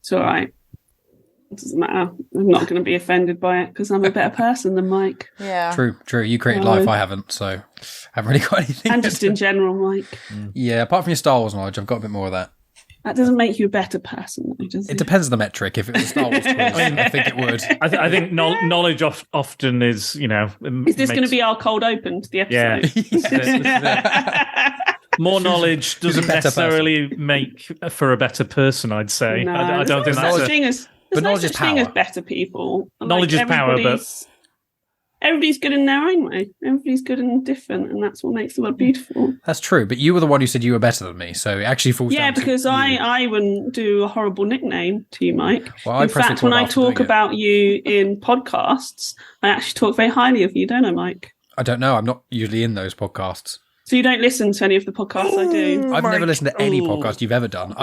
It's all right. It doesn't matter. I'm not going to be offended by it because I'm a better person than Mike. Yeah. True. You created life, I haven't, so I haven't really got anything. And just in general, Mike. Yeah, apart from your Star Wars knowledge, I've got a bit more of that. That doesn't make you a better person, though, does it? It depends on the metric. If it was a Star Wars quiz, I think it would. I think knowledge often is, Is this going to be our cold open to the episode? Yeah. More knowledge doesn't necessarily make for a better person, I'd say. No, I don't think that's There's no such thing as better people. Knowledge is power, but everybody's good in their own way. Everybody's good and different, and that's what makes the world beautiful. That's true, but you were the one who said you were better than me, so it actually falls down to you. Because I wouldn't do a horrible nickname to you, Mike. Well, in fact, when I talk about you in podcasts, I actually talk very highly of you, don't I, Mike? I don't know. I'm not usually in those podcasts. So you don't listen to any of the podcasts I do? I've never listened to any podcast you've ever done.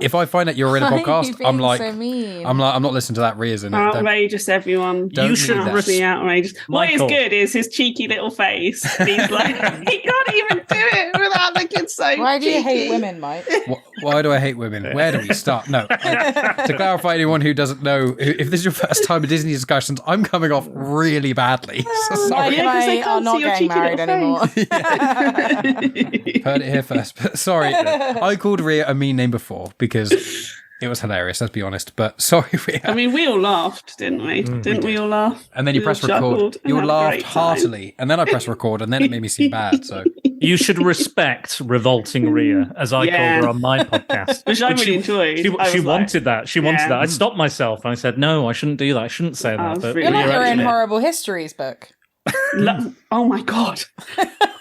If I find out you're in a podcast, I'm like, I'm not listening to that. Ria's in it. Outrageous, everyone. You should be outrageous. Michael. What is good is his cheeky little face. He's like, he can't even do it without looking so Why do you cheeky. hate women, Mike? Why do I hate women? Where do we start? No. To clarify, anyone who doesn't know, if this is your first time in Disney discussions, I'm coming off really badly. So sorry. Mike and I are not getting married anymore. Heard it here first. But sorry, I called Ria a mean name before because it was hilarious, let's be honest. But sorry, Ria. I mean, we all laughed, didn't we? Didn't we all laugh? And then you press record. You laughed heartily. And then I press record, and then it made me seem bad. So you should respect revolting Ria, as I called her on my podcast. Which I really enjoyed. She wanted that. She wanted that. I stopped myself and I said, no, I shouldn't do that. I shouldn't say that. But You're like you're in Horrible Histories book. Oh my God.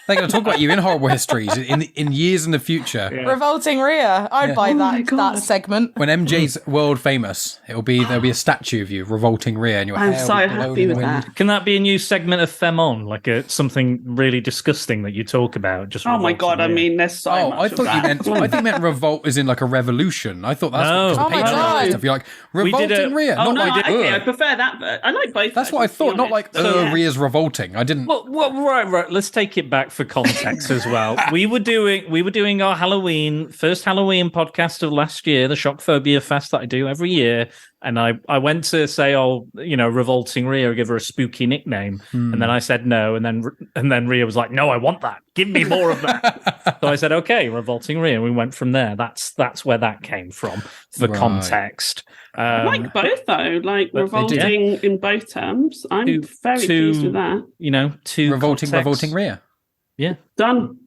They're going to talk about you in Horrible Histories in years in the future. Yeah. Revolting Ria. I'd buy that segment. When MJ's world famous, there'll be a statue of you, Revolting Ria, and your hair. I'm so happy with that. Can that be a new segment of Femon, like something really disgusting that you talk about? Just oh my God! Ria. I mean, there's so much. I thought you meant revolt as in like a revolution. I thought that's what patriotic stuff. You're like Revolting Ria. Oh no, okay, I prefer that. But I like both. That's what I thought. Not like Ria's revolting. I didn't. Well, right. Let's take it back for context as well. We were doing our first Halloween podcast of last year, the Shock Phobia Fest that I do every year, and I went to say, Revolting Ria, give her a spooky nickname, and then I said no, and then Ria was like, no, I want that. Give me more of that. So I said, okay, Revolting Ria, and we went from there. That's where that came from for context. I like both though, like revolting in both terms. I'm very pleased with that. Revolting Ria. Yeah. Done.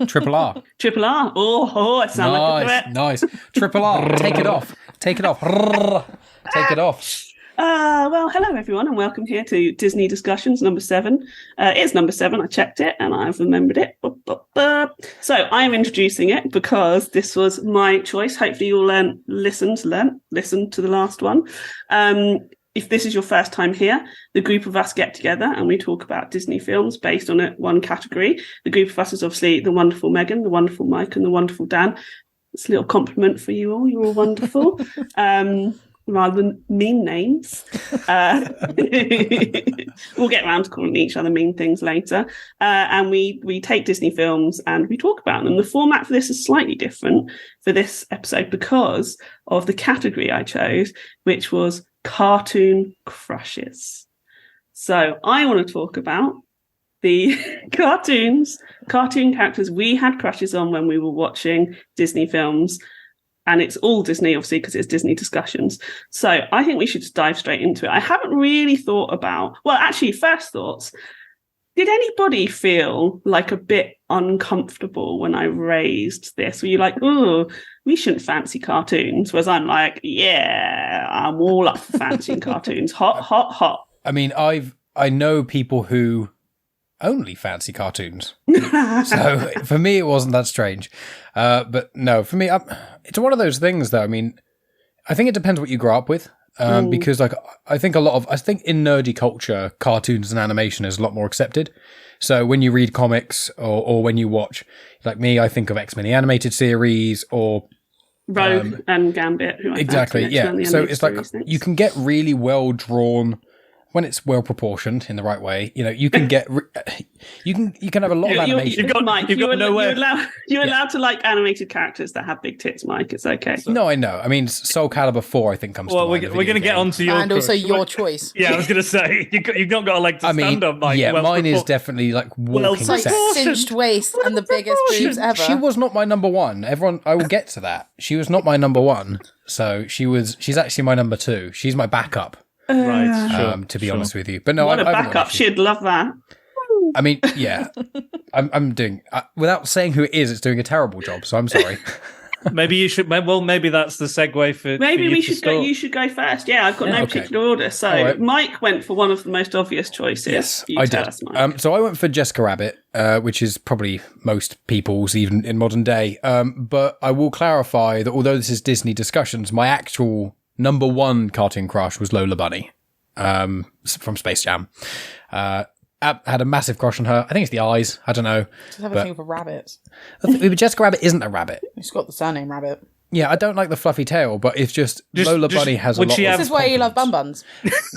Triple R. Triple R. Oh, it sounds like a threat. Nice. Triple R. Take it off. Take it off. Take it off. Well, hello everyone, and welcome here to Disney Discussions number 7. It's number 7. I checked it and I've remembered it. So I'm introducing it because this was my choice. Hopefully you'll listen to the last one. If this is your first time here, the group of us get together and we talk about Disney films based on one category. The group of us is obviously the wonderful Megan, the wonderful Mike, and the wonderful Dan. It's a little compliment for you all. You're all wonderful. Rather than mean names. We'll get around to calling each other mean things later. And we take Disney films and we talk about them. The format for this is slightly different for this episode because of the category I chose, which was cartoon crushes. So I want to talk about the cartoon characters we had crushes on when we were watching Disney films. And it's all Disney, obviously, because it's Disney Discussions. So I think we should just dive straight into it. I haven't really thought about... Well, actually, first thoughts. Did anybody feel like a bit uncomfortable when I raised this? Were you like, oh, we shouldn't fancy cartoons? Whereas I'm like, yeah, I'm all up for fancying cartoons. Hot, hot, hot. I mean, I know people who only fancy cartoons. So for me, it wasn't that strange. But no, for me, it's one of those things, though. I mean, I think it depends what you grow up with. Because I think in nerdy culture, cartoons and animation is a lot more accepted. So when you read comics or when you watch, like me, I think of X-Men the animated series or Rogue and Gambit. Who I exactly, yeah. So it's like you can get really well drawn when it's well proportioned in the right way, you can get you can have a lot of animation. You're allowed to like animated characters that have big tits, Mike. It's okay. No, I know. I mean, Soul Calibur 4, I think, comes to mind. We're going to get onto your and also your choice. Yeah, I was going to say you've not got a leg to stand on, Mike. Yeah, mine is definitely like walking like sex. cinched waist and the biggest boobs ever. She was not my number one. Everyone, I will get to that. She was not my number one. So she's actually my number 2. She's my backup. Right, to be honest with you. But no, what a backup. She'd love that. I mean, yeah. I'm doing, without saying who it is, it's doing a terrible job, so I'm sorry. Maybe you should. Well, maybe that's the segue for. Maybe for we should go. You should go first. Yeah, I've got no particular order. So right. Mike went for one of the most obvious choices. Yes, I did. Us, Mike. So I went for Jessica Rabbit, which is probably most people's, even in modern day. But I will clarify that although this is Disney discussions, my actual number 1 cartoon crush was Lola Bunny, from Space Jam. Had a massive crush on her. I think it's the eyes. I don't know. Just have a thing for rabbits. But Jessica Rabbit isn't a rabbit. She's got the surname Rabbit. Yeah, I don't like the fluffy tail, but it's just Lola Bunny has a lot of This is why you love bun buns.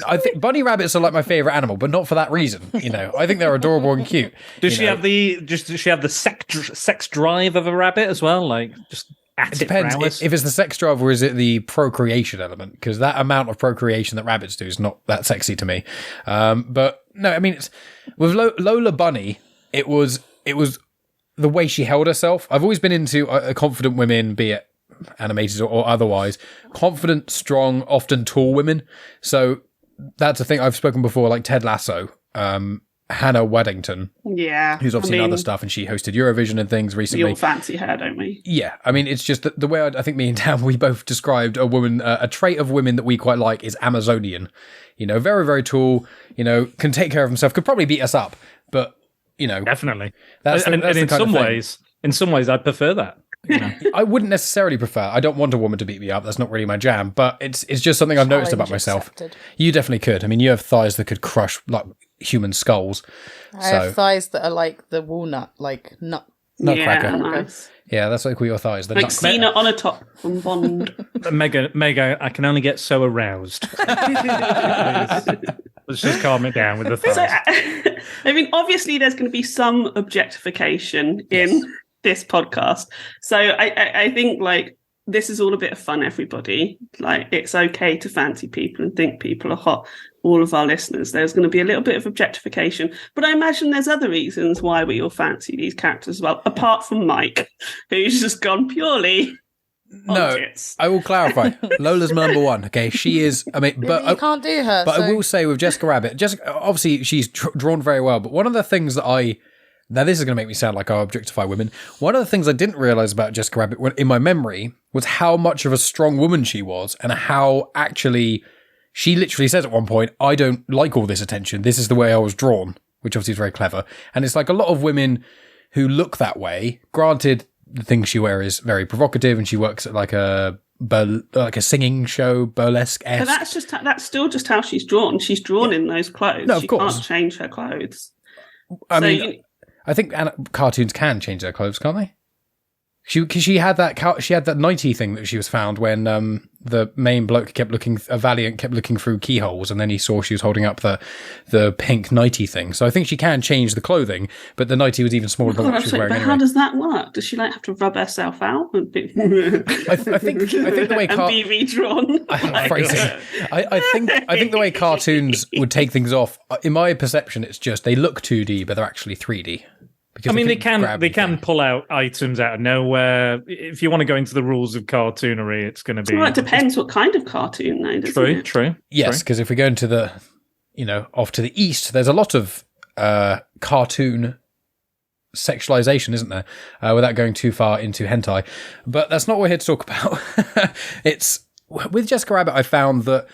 I think bunny rabbits are like my favourite animal, but not for that reason. I think they're adorable and cute. Does she have the sex drive of a rabbit as well? Like just it depends if it's the sex drive or is it the procreation element, because that amount of procreation that rabbits do is not that sexy to me. But no, I mean, with Lola Bunny, it was the way she held herself. I've always been into confident women, be it animated or otherwise, confident, strong, often tall women. So that's a thing I've spoken before, like Ted Lasso, Hannah Waddington, who's obviously in other stuff, and she hosted Eurovision and things recently. We all fancy her, don't we? Yeah, I mean, it's just the way I think me and Dan, we both described a woman, a trait of women that we quite like is Amazonian. Very, very tall, can take care of himself, could probably beat us up, but, Definitely. That's and in some ways, I prefer that. I wouldn't necessarily prefer. I don't want a woman to beat me up. That's not really my jam. But it's just something I've noticed about myself. Accepted. You definitely could. I mean, you have thighs that could crush like human skulls. I have thighs that are like the walnut, like nutcracker. Yeah, nice. Yeah, that's what I call your thighs. Like Cena on a top from Bond. Mega, I can only get so aroused. Let's just calm it down with the thighs. So, I mean, obviously, there's going to be some objectification in this podcast. So I think like this is all a bit of fun, everybody. Like it's okay to fancy people and think people are hot. All of our listeners, there's going to be a little bit of objectification, but I imagine there's other reasons why we all fancy these characters as well, apart from Mike, who's just gone purely. No, I will clarify. Lola's my number 1. Okay, she is. I mean, but you can't do her. But I will say with Jessica Rabbit, obviously she's drawn very well. But one of the things that now this is going to make me sound like I objectify women. One of the things I didn't realize about Jessica Rabbit in my memory was how much of a strong woman she was, and how actually she literally says at one point, "I don't like all this attention. This is the way I was drawn," which obviously is very clever. And it's like a lot of women who look that way. Granted, the thing she wears is very provocative, and she works at like a singing show, burlesque-esque. But that's still just how she's drawn. She's drawn in those clothes. No, of course. Can't change her clothes. I think cartoons can change their clothes, can't they? She had that nightie thing that she was found when the main bloke Valiant kept looking through keyholes, and then he saw she was holding up the pink nightie thing. So I think she can change the clothing, but the nightie was even smaller than what she was wearing anyway. How does that work? Does she like have to rub herself out and be I think the way and be redrawn? I think the way cartoons would take things off, in my perception, it's just they look 2D, but they're actually 3D. I mean, they can pull out items out of nowhere. If you want to go into the rules of cartoonery, it's going to be. Well, it depends what kind of cartoon, though. Doesn't it? True. Yes, because if we go into the, off to the east, there's a lot of cartoon sexualization, isn't there? Without going too far into hentai, but that's not what we're here to talk about. It's with Jessica Rabbit. I found that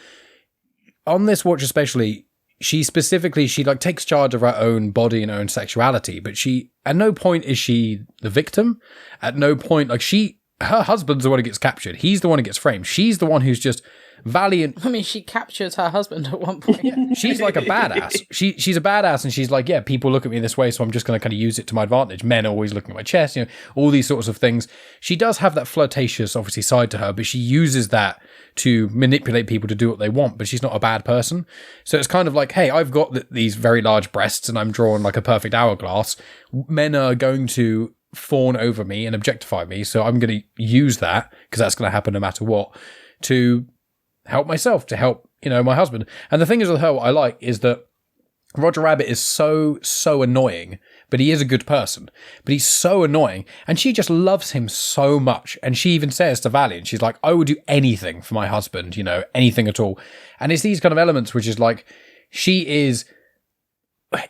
on this watch, especially. She like takes charge of her own body and her own sexuality, but at no point is she the victim. At no point, her husband's the one who gets captured. He's the one who gets framed. She's the one who's just Valiant. I mean, she captured her husband at one point. She's like a badass. She's a badass, and she's like, yeah, people look at me this way, so I'm just going to kind of use it to my advantage. Men are always looking at my chest, all these sorts of things. She does have that flirtatious, obviously, side to her, but she uses that to manipulate people to do what they want, but she's not a bad person. So it's kind of like, hey, I've got these very large breasts and I'm drawn like a perfect hourglass. Men are going to fawn over me and objectify me, so I'm going to use that, because that's going to happen no matter what, to help myself, to help, my husband. And the thing is with her, what I like is that Roger Rabbit is so annoying, but he is a good person. But he's so annoying, and she just loves him so much. And she even says to Valiant, she's like, I would do anything for my husband, anything at all. And it's these kind of elements, which is like,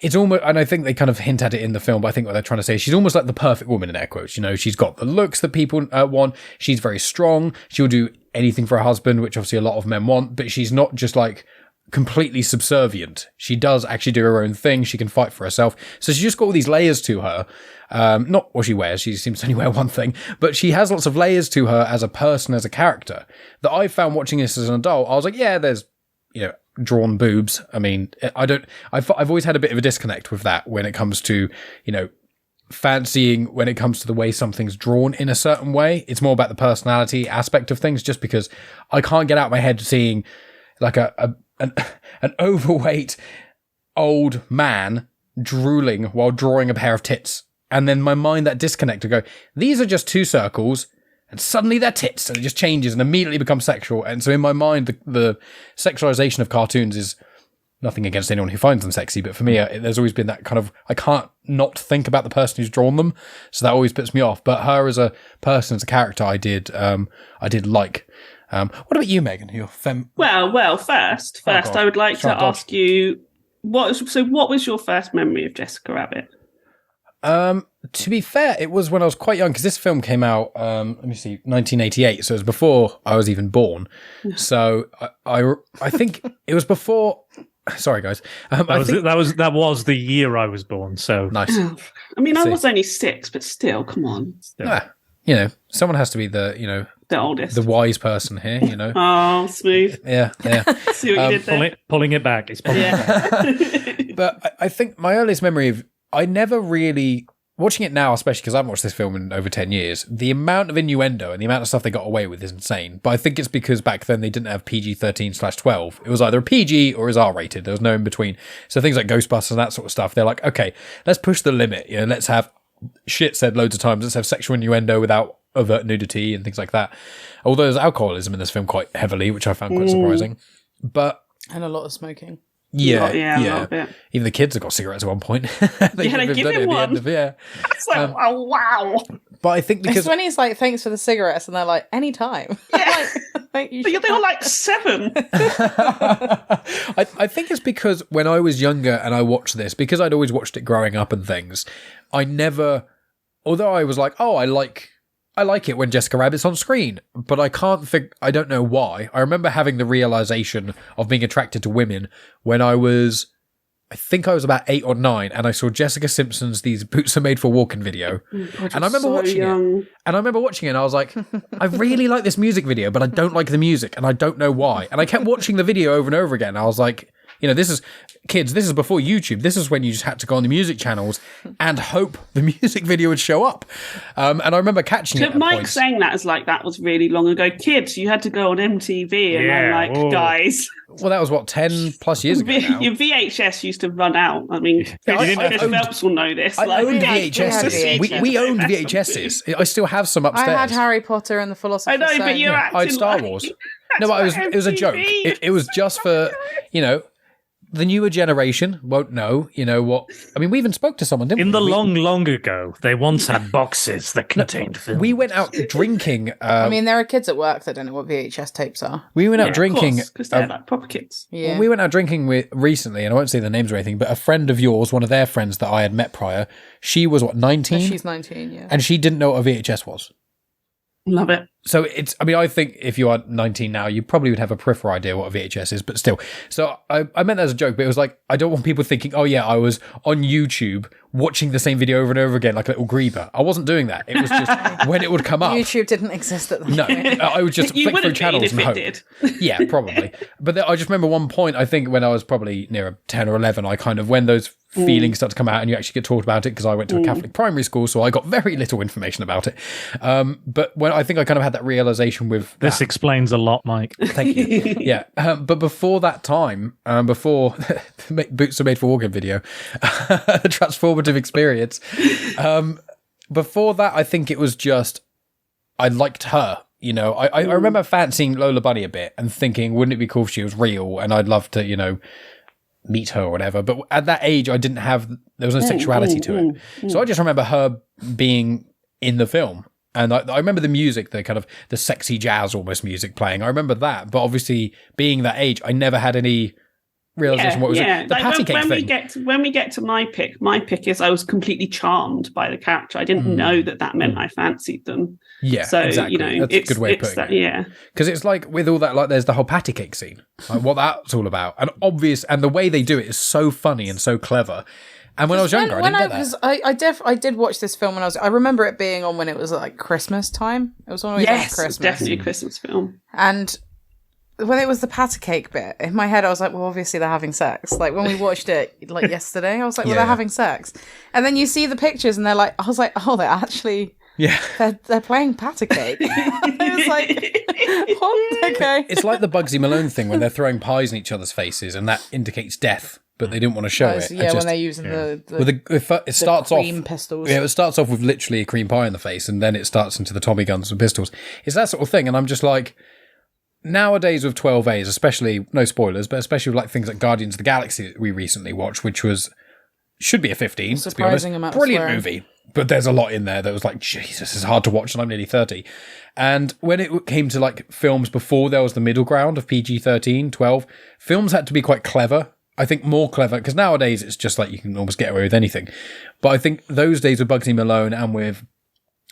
it's almost, and I think they kind of hint at it in the film, but I think what they're trying to say is she's almost like the perfect woman in air quotes. She's got the looks that people want. She's very strong. She'll do anything for her husband, which obviously a lot of men want, but she's not just like completely subservient. She does actually do her own thing. She can fight for herself. So she's just got all these layers to her. Not what she wears. She seems to only wear one thing, but she has lots of layers to her as a person, as a character, that I found watching this as an adult. I was like, yeah, there's, drawn boobs. I mean, I've always had a bit of a disconnect with that when it comes to, fancying, when it comes to the way something's drawn in a certain way. It's more about the personality aspect of things, just because I can't get out of my head seeing like an overweight old man drooling while drawing a pair of tits. And then my mind, that disconnect to go, these are just two circles, and suddenly they're tits, and it just changes and immediately becomes sexual. And so in my mind, the sexualization of cartoons is nothing against anyone who finds them sexy, but for me, there's always been that kind of, I can't not think about the person who's drawn them, so that always puts me off. But her as a person, as a character, I did like. What about you, Megan? Your Well, first, I would like to ask you, what was your first memory of Jessica Rabbit? To be fair, it was when I was quite young, because this film came out, 1988, so it was before I was even born. So I think it was before. Sorry, guys. That was the year I was born. So nice. I mean, I was only 6, but still, come on. Someone has to be the oldest, the wise person here. Oh, smooth. Yeah. See what you did there? Pulling it back. It's pulling it back. But I think my earliest memory of, I never really, watching it now, especially because I haven't watched this film in over 10 years, the amount of innuendo and the amount of stuff they got away with is insane. But I think it's because back then they didn't have PG-13/12. It was either a PG or it was R-rated. There was no in between. So things like Ghostbusters and that sort of stuff, they're like, okay, let's push the limit. Let's have shit said loads of times. Let's have sexual innuendo without overt nudity and things like that. Although there's alcoholism in this film quite heavily, which I found quite surprising. And a lot of smoking. Yeah. A little bit. Even the kids have got cigarettes at one point. They give him one. It's like, oh, wow. But I think because it's when he's like, thanks for the cigarettes, and they're like, anytime. Yeah. Like, But they were like 7. I think it's because when I was younger and I watched this, because I'd always watched it growing up and things, I never, although I was like, oh, I like it when Jessica Rabbit's on screen, but I don't know why. I remember having the realization of being attracted to women when I think I was about 8 or 9, and I saw Jessica Simpson's These Boots Are Made for Walking video. And I remember watching it. And I remember watching it, and I was like, I really like this music video, but I don't like the music, and I don't know why. And I kept watching the video over and over again. I was like, this is before YouTube. This is when you just had to go on the music channels and hope the music video would show up. And I remember catching it. Mike saying that as like that was really long ago. Kids, you had to go on MTV and guys. Well, that was 10 plus years ago now. Your VHS used to run out. I mean, Chris Phelps will know this. I owned VHSs. We owned VHSs. I still have some upstairs. I had Harry Potter and the Philosopher's Stone. I know, but you're acting I had Star Wars. No, but it was a joke. It was just for, the newer generation won't know, what. I mean, we even spoke to someone, didn't we? In the long ago, they once had boxes that contained films. We went out drinking. I mean, there are kids at work that don't know what VHS tapes are. We went out drinking. Because they're like proper kids. Yeah. Well, we went out drinking recently, and I won't say the names or anything, but a friend of yours, one of their friends that I had met prior, she was 19? She's 19, yeah. And she didn't know what a VHS was. Love it. So it's, I mean, I think if you are 19 now, you probably would have a peripheral idea what a VHS is, but still. So I meant that as a joke, but it was like, I don't want people thinking, oh yeah, I was on YouTube watching the same video over and over again like a little griever. I wasn't doing that. It was just when it would come up. YouTube didn't exist at the No, point. I would just flick through channels and hope. Did. Yeah, probably. But then I just remember one point, I think when I was probably near 10 or 11, I kind of, when those feelings start to come out and you actually get taught about it, because I went to a Catholic primary school, so I got very little information about it. But when I think I kind of had that realization with this explains a lot, Mike. Thank you. Yeah. But before that time, before Boots Are Made for Walking video, a transformative experience, before that, I think it was just, I liked her. You know, I remember fancying Lola Bunny a bit and thinking, wouldn't it be cool if she was real? And I'd love to, you know, meet her or whatever. But at that age, I didn't have, there was no sexuality to it. So I just remember her being in the film. And I remember the music, the kind of the sexy jazz almost music playing. I remember that. But obviously, being that age, I never had any realization what was it. The like patty cake thing. When we get to my pick is I was completely charmed by the character. I didn't know that meant I fancied them. Yeah, so exactly. You know, that's a good way of putting it. Yeah, because it's like with all that, like there's the whole patty cake scene, like what that's all about, and obvious, and the way they do it is so funny and so clever. And when I was younger, I didn't get that. I did watch this film when I remember it being on when it was like Christmas time. It was always yes, Christmas. It's definitely a Christmas film. And when it was the patty cake bit, in my head I was like, well, obviously they're having sex. Like when we watched it like yesterday, I was like, well, they're having sex. And then you see the pictures and they're like, I was like, oh, they're actually they're playing patty cake. I was like, what? Okay. It's like the Bugsy Malone thing when they're throwing pies in each other's faces and that indicates death, but they didn't want to show it. Yeah, when they're using it starts cream off pistols. Yeah, it starts off with literally a cream pie in the face, and then it starts into the Tommy guns and pistols. It's that sort of thing, and I'm just like, nowadays with 12As, especially, no spoilers, but especially with like things like Guardians of the Galaxy that we recently watched, which should be a 15, surprising to be honest. Amount of Brilliant swearing. movie, but there's a lot in there that was like, Jesus, it's hard to watch, and I'm nearly 30. And when it came to like films before there was the middle ground of PG-13, 12, films had to be quite clever. I think more clever, because nowadays it's just like you can almost get away with anything. But I think those days with Bugsy Malone and with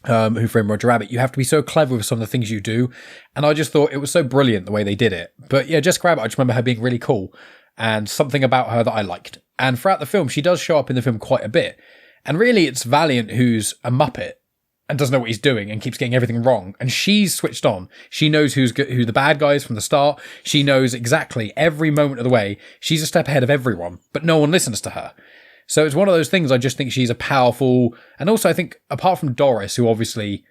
Who Framed Roger Rabbit, you have to be so clever with some of the things you do. And I just thought it was so brilliant the way they did it. But yeah, Jessica Rabbit, I just remember her being really cool and something about her that I liked. And throughout the film, she does show up in the film quite a bit. And really, it's Valiant who's a muppet and doesn't know what he's doing and keeps getting everything wrong. And she's switched on. She knows who the bad guy is from the start. She knows exactly every moment of the way. She's a step ahead of everyone, but no one listens to her. So it's one of those things. I just think she's a powerful, and also I think apart from Doris, who obviously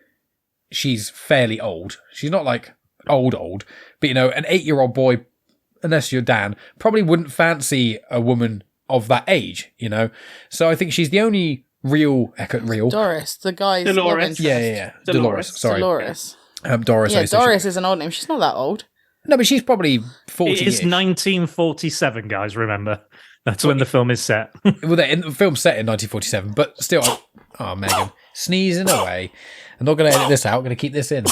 she's fairly old. She's not like old, but you know, an 8-year-old boy, unless you're Dan, probably wouldn't fancy a woman of that age, you know? So I think she's the only real Doris, the guy's love interest. Yeah. Dolores. Sorry. Dolores. Doris. Yeah, Doris is an old name. She's not that old. No, but she's probably 40. It is 1947, guys. Remember, that's when the film is set. Well, the film's set in 1947, but still. Oh, Megan, sneezing away. I'm not going to edit this out. I'm going to keep this in.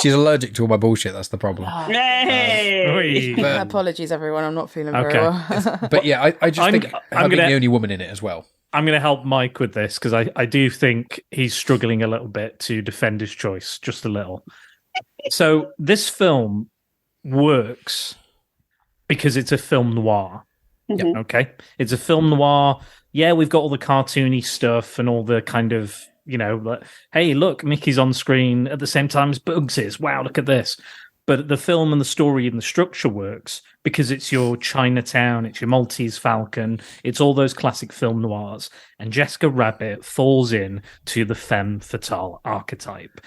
She's allergic to all my bullshit. That's the problem. Hey! Apologies, everyone. I'm not feeling very well. But yeah, I just think her being the only woman in it as well. I'm going to help Mike with this because I do think he's struggling a little bit to defend his choice, just a little. So this film works because it's a film noir. Mm-hmm. Okay? It's a film noir. Yeah, we've got all the cartoony stuff and all the kind of, you know, like, hey, look, Mickey's on screen at the same time as Bugs is. Wow, look at this. But the film and the story and the structure works because it's your Chinatown, it's your Maltese Falcon, it's all those classic film noirs. And Jessica Rabbit falls in to the femme fatale archetype.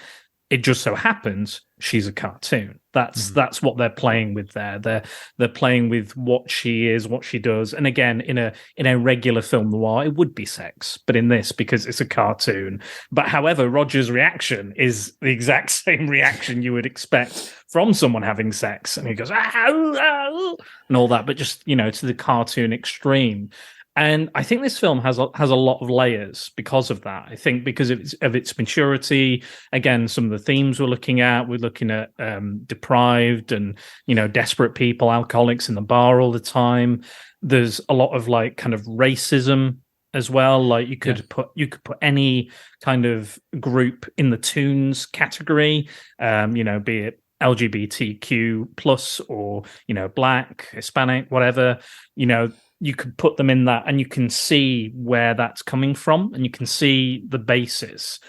It just so happens she's a cartoon. That's what they're playing with there. They're playing with what she is, what she does. And again, in a regular film noir, it would be sex. But in this, because it's a cartoon. But however, Roger's reaction is the exact same reaction you would expect from someone having sex. And he goes, ah, and all that, but just, you know, to the cartoon extreme. And I think this film has a lot of layers because of that. I think because of its maturity. Again, some of the themes we're looking at deprived and, you know, desperate people, alcoholics in the bar all the time. There's a lot of like kind of racism as well. Like you could put any kind of group in the toons category, be it LGBTQ plus or Black, Hispanic, whatever. You could put them in that, and you can see where that's coming from, and you can see the basis.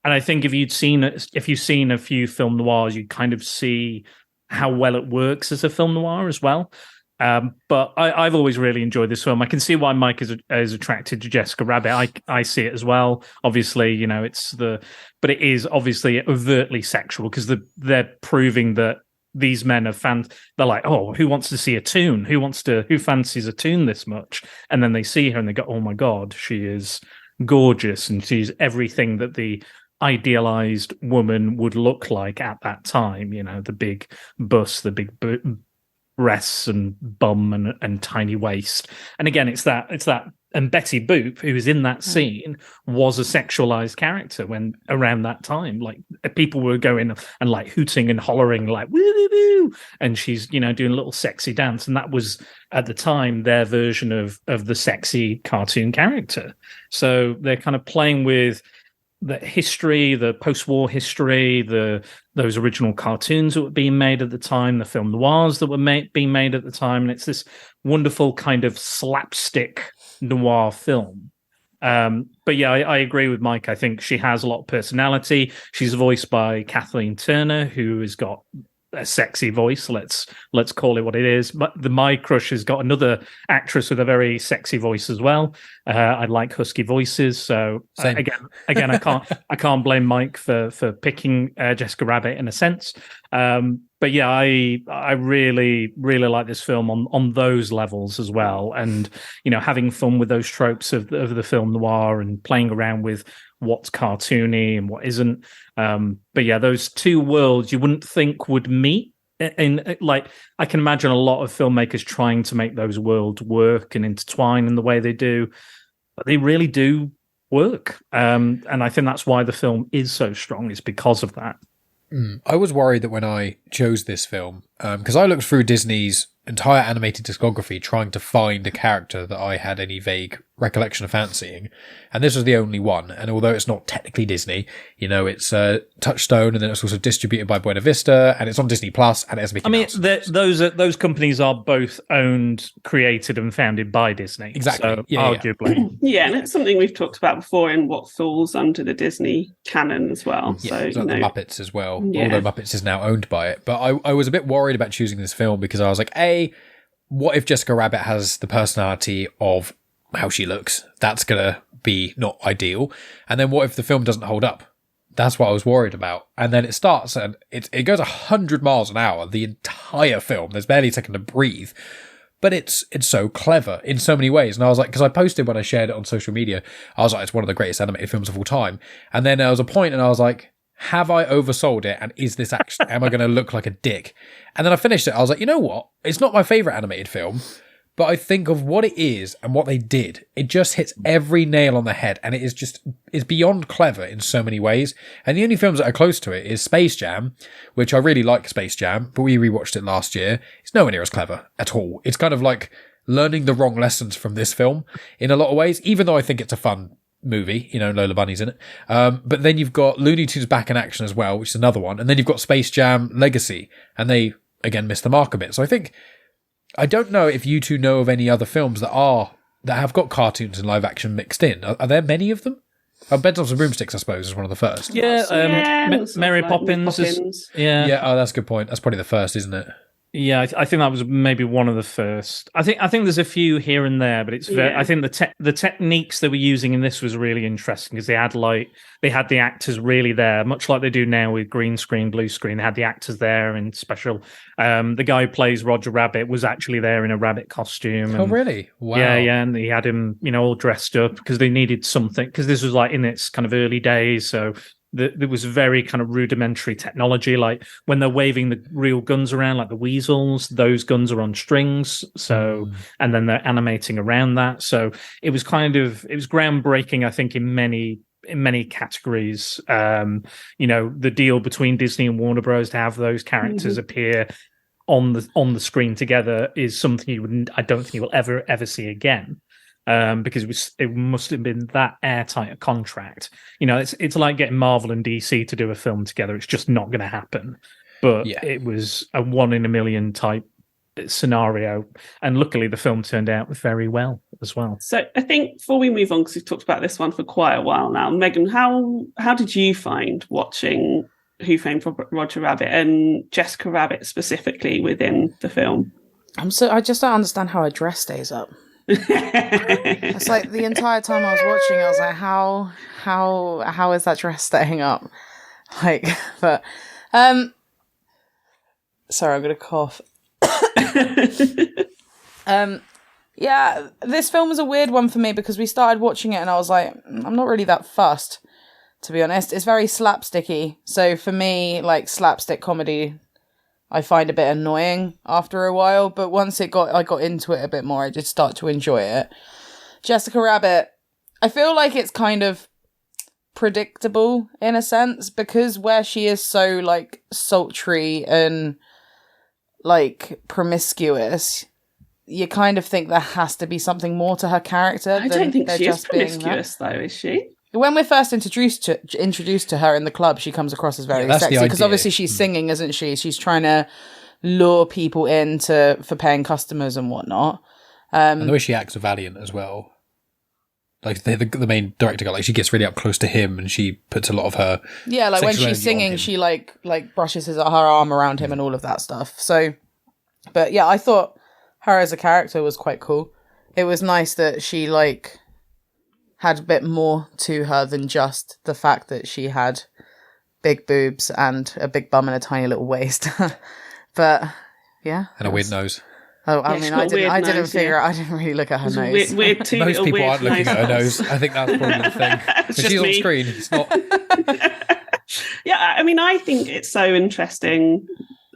And I think if you've seen a few film noirs, you kind of see how well it works as a film noir as well. But I've always really enjoyed this film. I can see why Mike is attracted to Jessica Rabbit. I see it as well. Obviously, but it is obviously overtly sexual because they're proving that these men are fans. They're like, oh, who wants to see a toon? Who fancies a toon this much? And then they see her and they go, oh my God, she is gorgeous and she's everything that the idealized woman would look like at that time. The big bust, the big breasts and bum and tiny waist. And again, it's that. And Betty Boop, who is in that scene, was a sexualized character when around that time. Like people were going and like hooting and hollering, like woo woo woo, and she's doing a little sexy dance, and that was at the time their version of the sexy cartoon character. So they're kind of playing with the history, the post-war history, those original cartoons that were being made at the time, the film noirs that were being made at the time, and it's this wonderful kind of slapstick noir film. But yeah, I agree with Mike. I think she has a lot of personality. She's voiced by Kathleen Turner, who has got a sexy voice. Let's call it what it is. But my crush has got another actress with a very sexy voice as well. I like husky voices, so again, I can't blame Mike for picking Jessica Rabbit in a sense. But yeah, I really really like this film on those levels as well, and having fun with those tropes of the film noir and playing around with what's cartoony and what isn't. But yeah, those two worlds you wouldn't think would meet. In like, I can imagine a lot of filmmakers trying to make those worlds work and intertwine in the way they do, but they really do work. And I think that's why the film is so strong, is because of that. I was worried that when I chose this film, because I looked through Disney's entire animated discography trying to find a character that I had any vague recollection of fancying, and this was the only one. And although it's not technically Disney, it's Touchstone, and then it's also distributed by Buena Vista, and it's on Disney Plus, and it's Mickey Mouse. Those companies are both owned, created, and founded by Disney. Exactly. So arguably, yeah, and it's something we've talked about before in what falls under the Disney canon as well. Yeah, so the Muppets as well. Yeah. Although Muppets is now owned by it, but I was a bit worried about choosing this film because I was like, what if Jessica Rabbit has the personality of how she looks? That's gonna be not ideal. And then what if the film doesn't hold up? That's what I was worried about. And then it starts and it goes 100 miles an hour the entire film. There's barely a second to breathe. But it's so clever in so many ways. And I was like, because I posted when I shared it on social media, I was like, it's one of the greatest animated films of all time. And then there was a point and I was like, have I oversold it? And is this actually, am I going to look like a dick? And then I finished it. I was like, you know what? It's not my favorite animated film, but I think of what it is and what they did. It just hits every nail on the head. And it is it's beyond clever in so many ways. And the only films that are close to it is Space Jam, which I really like Space Jam, but we rewatched it last year. It's nowhere near as clever at all. It's kind of like learning the wrong lessons from this film in a lot of ways, even though I think it's a fun movie, Lola Bunny's in it. But then you've got Looney Tunes Back in Action as well, which is another one. And then you've got Space Jam Legacy, and they, again, missed the mark a bit. So I don't know if you two know of any other films that have got cartoons and live action mixed in. Are there many of them? Bedknobs and Broomsticks, I suppose, is one of the first. Yeah, Mary Poppins. Yeah, oh, that's a good point. That's probably the first, isn't it? Yeah, I think that was maybe one of the first. I think there's a few here and there, but it's very. I think the techniques they were using in this was really interesting because they had the actors really there, much like they do now with green screen, blue screen. They had the actors there in special. The guy who plays Roger Rabbit was actually there in a rabbit costume. Oh, really? Wow. Yeah, and he had him, all dressed up because they needed something because this was like in its kind of early days, so. There was very kind of rudimentary technology, like when they're waving the real guns around, like the weasels, those guns are on strings. So, and then they're animating around that. So it was groundbreaking, I think, in many categories. The deal between Disney and Warner Bros. To have those characters appear on the screen together is something I don't think you will ever see again. because it must have been that airtight a contract. It's like getting Marvel and DC to do a film together. It's just not going to happen. But it was a 1 in a million type scenario, and luckily the film turned out very well as well. So I think before we move on, because we've talked about this one for quite a while now, Megan, how did you find watching Who Framed Roger Rabbit and Jessica Rabbit specifically within the film? I just don't understand how her dress stays up. It's like the entire time I was watching, I was like, how is that dress staying up? Like, but sorry, I'm gonna cough. Yeah, this film was a weird one for me because we started watching it and I was like, I'm not really that fussed, to be honest. It's very slapsticky. So for me, like slapstick comedy, I find a bit annoying after a while. But once I got into it a bit more, I did start to enjoy it. Jessica Rabbit, I feel like it's kind of predictable in a sense because where she is so like sultry and like promiscuous, you kind of think there has to be something more to her character. I don't think she is promiscuous, though, is she? When we're first introduced to her in the club, she comes across as very sexy because obviously she's singing, isn't she? She's trying to lure people in for paying customers and whatnot. And the way she acts valiant as well. Like the main director got, like, she gets really up close to him and she puts a lot of her like when she's singing, she like brushes her arm around him and all of that stuff. So, but yeah, I thought her as a character was quite cool. It was nice that she like had a bit more to her than just the fact that she had big boobs and a big bum and a tiny little waist. But yeah, and a weird nose. Oh, I mean, I didn't figure out. I didn't really look at her nose. Weird Most people aren't looking at her nose. I think that's probably the thing. When she's on screen, it's not. Yeah, I mean, I think it's so interesting,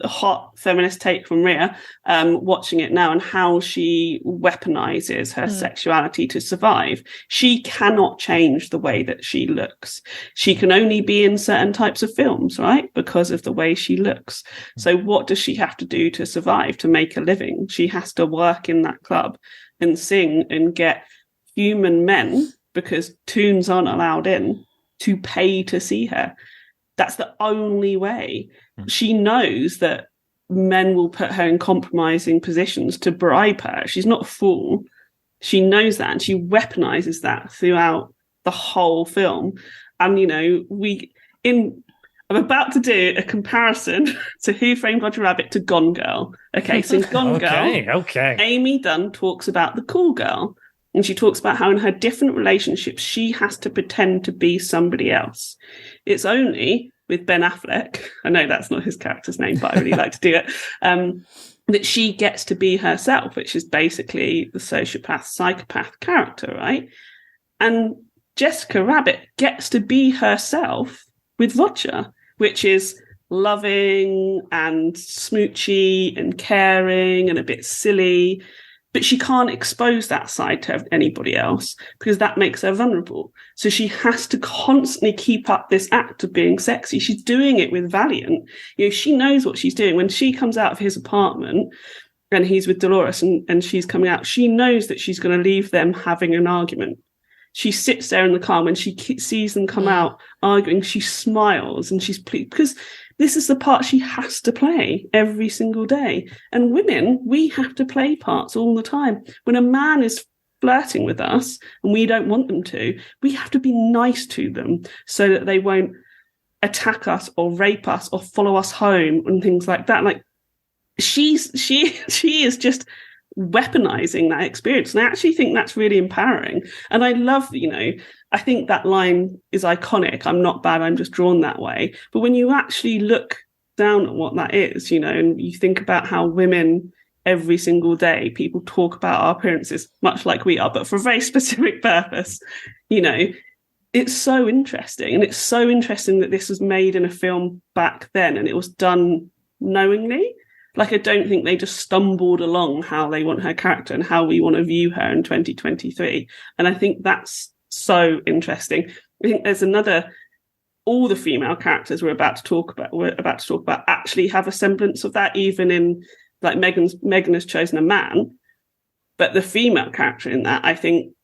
a hot feminist take from Rhea, watching it now and how she weaponizes her sexuality to survive. She cannot change the way that she looks. She can only be in certain types of films, right? Because of the way she looks. So what does she have to do to survive, to make a living? She has to work in that club and sing and get human men, because toons aren't allowed in, to pay to see her. That's the only way. She knows that men will put her in compromising positions to bribe her. She's not a fool. She knows that, and she weaponizes that throughout the whole film. And, I'm about to do a comparison to Who Framed Roger Rabbit to Gone Girl. Okay, so in Gone Girl, Amy Dunn talks about the cool girl. And she talks about how in her different relationships, she has to pretend to be somebody else. It's only with Ben Affleck, I know that's not his character's name, but I really like to do it, that she gets to be herself, which is basically the sociopath, psychopath character, right? And Jessica Rabbit gets to be herself with Roger, which is loving and smoochy and caring and a bit silly. But she can't expose that side to anybody else because that makes her vulnerable. So she has to constantly keep up this act of being sexy. She's doing it with Valiant. She knows what she's doing. When she comes out of his apartment and he's with Dolores and she's coming out, she knows that she's going to leave them having an argument. She sits there in the car. When she sees them come out arguing, she smiles and she's pleased because this is the part she has to play every single day. And women, we have to play parts all the time. When a man is flirting with us and we don't want them to, we have to be nice to them so that they won't attack us or rape us or follow us home and things like that. Like she is just weaponizing that experience. And I actually think that's really empowering. And I love, I think that line is iconic. I'm not bad, I'm just drawn that way. But when you actually look down at what that is, and you think about how women every single day, people talk about our appearances, much like we are, but for a very specific purpose, it's so interesting. And it's so interesting that this was made in a film back then and it was done knowingly. Like, I don't think they just stumbled along how they want her character and how we want to view her in 2023. And I think that's so interesting. I think there's all the female characters we're about to talk about actually have a semblance of that, even in, like, Megan has chosen a man. But the female character in that, I think,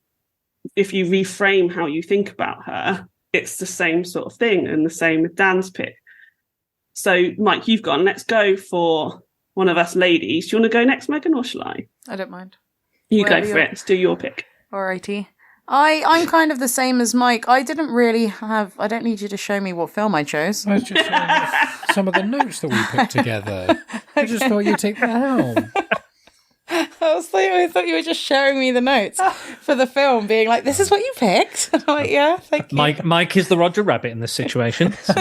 if you reframe how you think about her, it's the same sort of thing, and the same with Dan's pick. So, Mike, you've gone. Let's go for one of us ladies. Do you want to go next, Megan, or shall I? I don't mind. You go for it. Let's do your pick. Alrighty. I'm kind of the same as Mike. I don't need you to show me what film I chose. I was just showing some of the notes that we put together. I just thought you'd take the helm. I thought you were just showing me the notes for the film, being like, "This is what you picked." I'm like, yeah, thank you. Mike is the Roger Rabbit in this situation. So.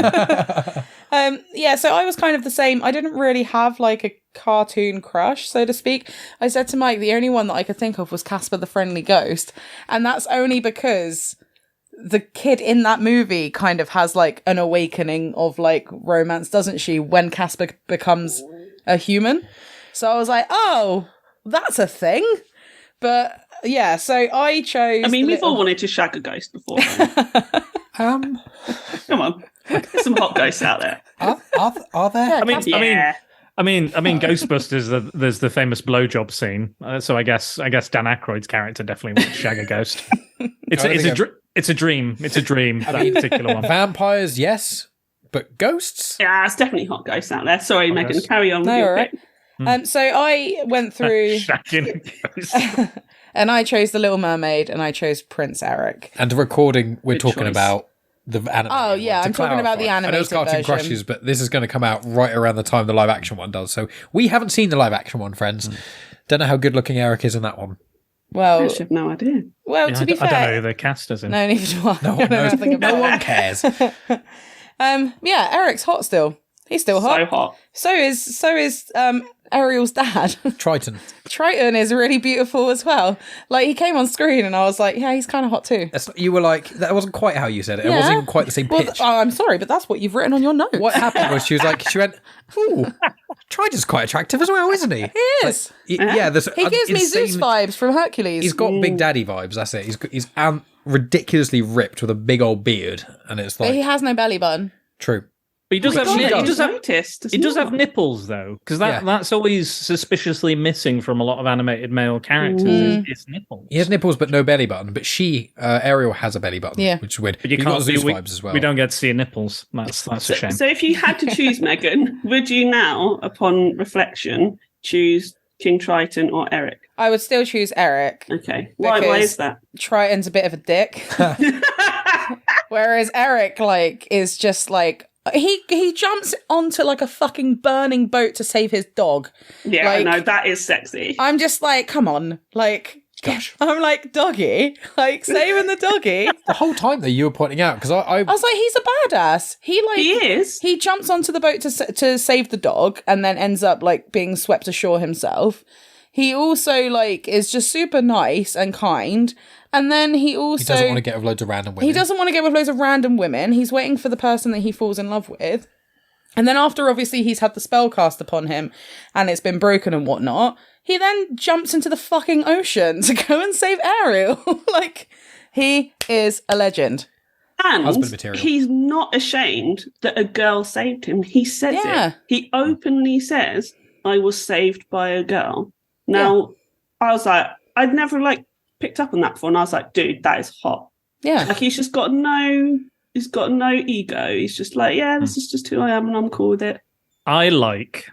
So I was kind of the same. I didn't really have like a cartoon crush, so to speak. I said to Mike, the only one that I could think of was Casper the Friendly Ghost, and that's only because the kid in that movie kind of has like an awakening of like romance, doesn't she, when Casper becomes a human? So I was like, oh, that's a thing. But yeah, so I chose. I mean, we've all wanted to shag a ghost before. Come on, there's some hot ghosts out there. Are there? Yeah, I mean, Ghostbusters. There's the famous blowjob scene. So I guess Dan Aykroyd's character definitely wants to shag a ghost. It's a dream. It's a dream. That particular one. Vampires, yes, but ghosts. Yeah, it's definitely hot ghosts out there. Sorry, Megan, ghosts. carry on with your pick. So I went through shagging a ghost. and I chose The Little Mermaid and I chose Prince Eric. And the recording, we're Good talking choice. about the animated Oh, yeah, one, to I'm talking about the clarify. I know it's Cartoon animated version. Crushes, but this is going to come out right around the time the live action one does. So we haven't seen the live action one, friends. Don't know how good looking Eric is in that one. Well, I actually have no idea. well, Yeah, to be I don't know fair, who the cast is in. no, neither do I. No I one know knows. nothing about No one it. cares. Yeah, Eric's hot still. He's still hot. So hot. So is Ariel's dad. Triton. Triton is really beautiful as well. Like, he came on screen and I was like, yeah, he's kind of hot too. You were like, that wasn't quite how you said it. It Yeah. wasn't even quite the same Well, pitch. I'm sorry, but that's what you've written on your notes. What happened was she went, ooh, Triton's quite attractive as well, isn't he? He is. Yeah, there's He gives me Zeus vibes from Hercules. He's got Big Daddy vibes, that's it. He's ridiculously ripped with a big old beard, and it's But like, he has no belly button. true. But he does have. God, He I does have. noticed. He does have nipples though, because Yeah. that's always suspiciously missing from a lot of animated male characters. Is nipples. He has nipples but no belly button, but Ariel has a belly button, Yeah. which is weird. But you You've can't got see. Zeus We, vibes as well. we don't get to see nipples. That's a shame. So if you had to choose, Megan, would you now, upon reflection, choose King Triton or Eric? I would still choose Eric. Okay. Why Because- is that? Triton's a bit of a dick. Whereas Eric, like, is just like, he jumps onto like a fucking burning boat to save his dog. Yeah, Like- I know, that is sexy. I'm just like, come on. Like, Gosh. I'm like, doggy. Like, saving the doggy. The whole time that you were pointing out, because I I was like, he's a badass. He is. He jumps onto the boat to save the dog and then ends up like being swept ashore himself. He also like is just super nice and kind. And then he also doesn't want to get with loads of random women. He doesn't want to get with loads of random women. He's waiting for the person that he falls in love with. And then after obviously he's had the spell cast upon him and it's been broken and whatnot, he then jumps into the fucking ocean to go and save Ariel. Like, he is a legend. Husband And material. he's not ashamed that a girl saved him. He says Yeah. it. He openly says, I was saved by a girl. Now, I was like, I'd never like picked up on that before. And I was like, dude, that is hot. Yeah. Like, he's got no ego. He's just like, yeah, this is just who I am and I'm cool with it. I like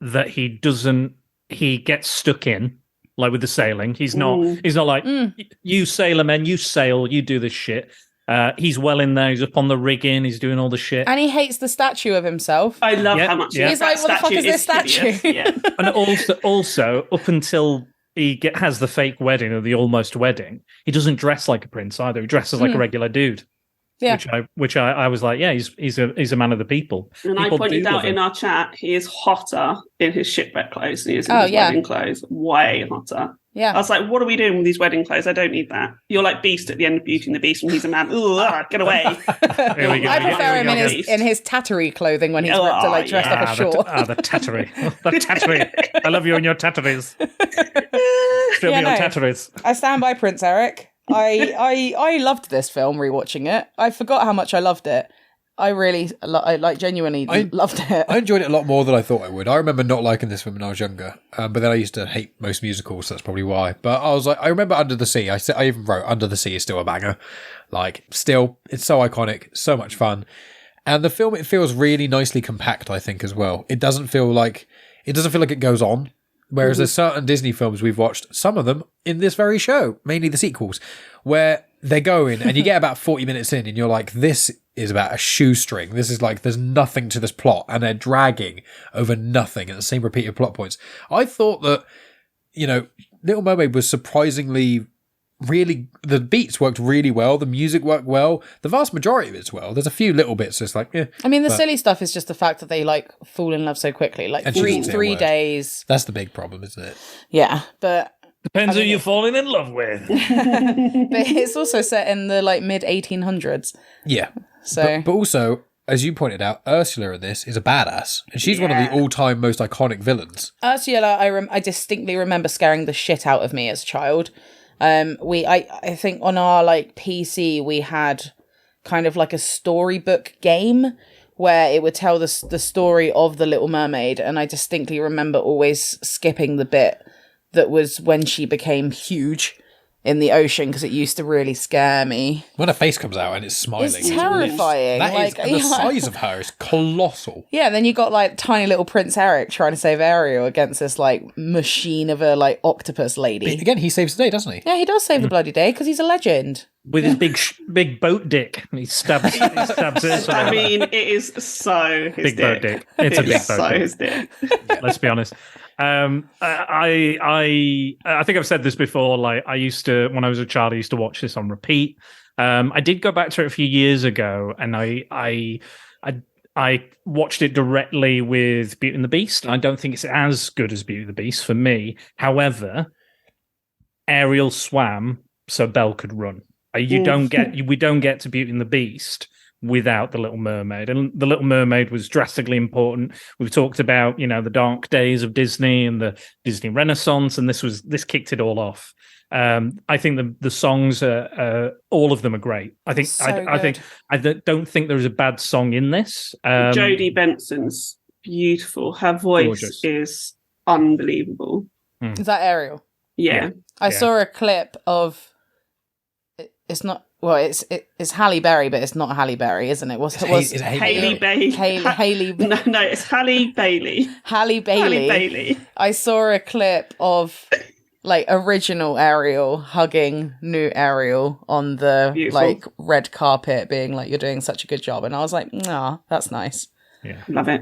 that he doesn't. He gets stuck in, like with the sailing. He's not. He's not like you sailor men. You sail. You do this shit. He's well in there. He's up on the rigging. He's doing all the shit. And he hates the statue of himself. I love Yeah, how much yeah. He's like, what the fuck is this statue? Yeah. And also up until he has the fake wedding or the almost wedding, he doesn't dress like a prince either. He dresses like a regular dude. Yeah. Which I was like, yeah, he's a man of the people. And People I pointed do love out in him. our chat, he is hotter in his shipwreck clothes than he is in Oh, his yeah. wedding clothes. Way hotter. I Yeah. was like, what are we doing with these wedding clothes? I don't need that. You're like Beast at the end of Beauty and the Beast when he's a man. Ugh, get away. Here we go. I Here prefer we him go, in Beast. his tattery clothing when he's Oh, like dressed up yeah, ashore. The tattery. The tattery. I love you and your tatteries. Show Yeah, me your no. tatteries. I stand by Prince Eric. I loved this film rewatching it. I forgot how much I loved it. I genuinely loved it. I enjoyed it a lot more than I thought I would. I remember not liking this film when I was younger, but then I used to hate most musicals, so that's probably why. But I was like, I remember Under the Sea. I even wrote Under the Sea is still a banger. Like, still, it's so iconic, so much fun. And the film, it feels really nicely compact, I think, as well. It doesn't feel like it goes on. Whereas there's certain Disney films we've watched, some of them in this very show, mainly the sequels, where they're going and you get about 40 minutes in and you're like, this is about a shoestring. This is like, there's nothing to this plot and they're dragging over nothing and the same repeated plot points. I thought that, Little Mermaid was surprisingly really, the beats worked really well. The music worked well. The vast majority of it's well. There's a few little bits that's like, yeah. I mean, the silly stuff is just the fact that they like fall in love so quickly. Like three days. That's the big problem, isn't it? Yeah, but depends who you're falling in love with. But it's also set in the like mid 1800s. Yeah. So, but also, as you pointed out, Ursula in this is a badass, and she's one of the all-time most iconic villains. Ursula, I distinctly remember scaring the shit out of me as a child. I think on our like PC we had kind of like a storybook game where it would tell the story of the Little Mermaid, and I distinctly remember always skipping the bit that was when she became huge in the ocean because it used to really scare me. When her face comes out and it's smiling. It's terrifying. And the size of her is colossal. Yeah, then you got like tiny little Prince Eric trying to save Ariel against this like machine of a like octopus lady. Again, he saves the day, doesn't he? Yeah, he does save the bloody day because he's a legend. With his big boat dick. And he stabs Ursula. I mean, it is so his big boat dick. It's a big boat so dick. his dick. Let's be honest. I think I've said this before. Like, I used to, when I was a child, I used to watch this on repeat. I did go back to it a few years ago, and I watched it directly with Beauty and the Beast. I don't think it's as good as Beauty and the Beast for me. However, Ariel swam so Belle could run. We don't get to Beauty and the Beast without the Little Mermaid, and the Little Mermaid was drastically important. We've talked about the dark days of Disney and the Disney Renaissance, and this kicked it all off. I think the songs are all of them are great. I think I don't think there is a bad song in this. Jodie Benson's beautiful. Her voice Gorgeous. Is unbelievable. Is that Ariel? Yeah. I saw a clip of. It's not. Well, it's Halle Berry, but it's not Halle Berry, isn't it? Hailey Bailey. Haley. No, it's Halle Bailey. Halle Bailey. I saw a clip of like original Ariel hugging new Ariel on the like red carpet, being like, "You're doing such a good job," and I was like, "Nah, that's nice." Yeah, love it.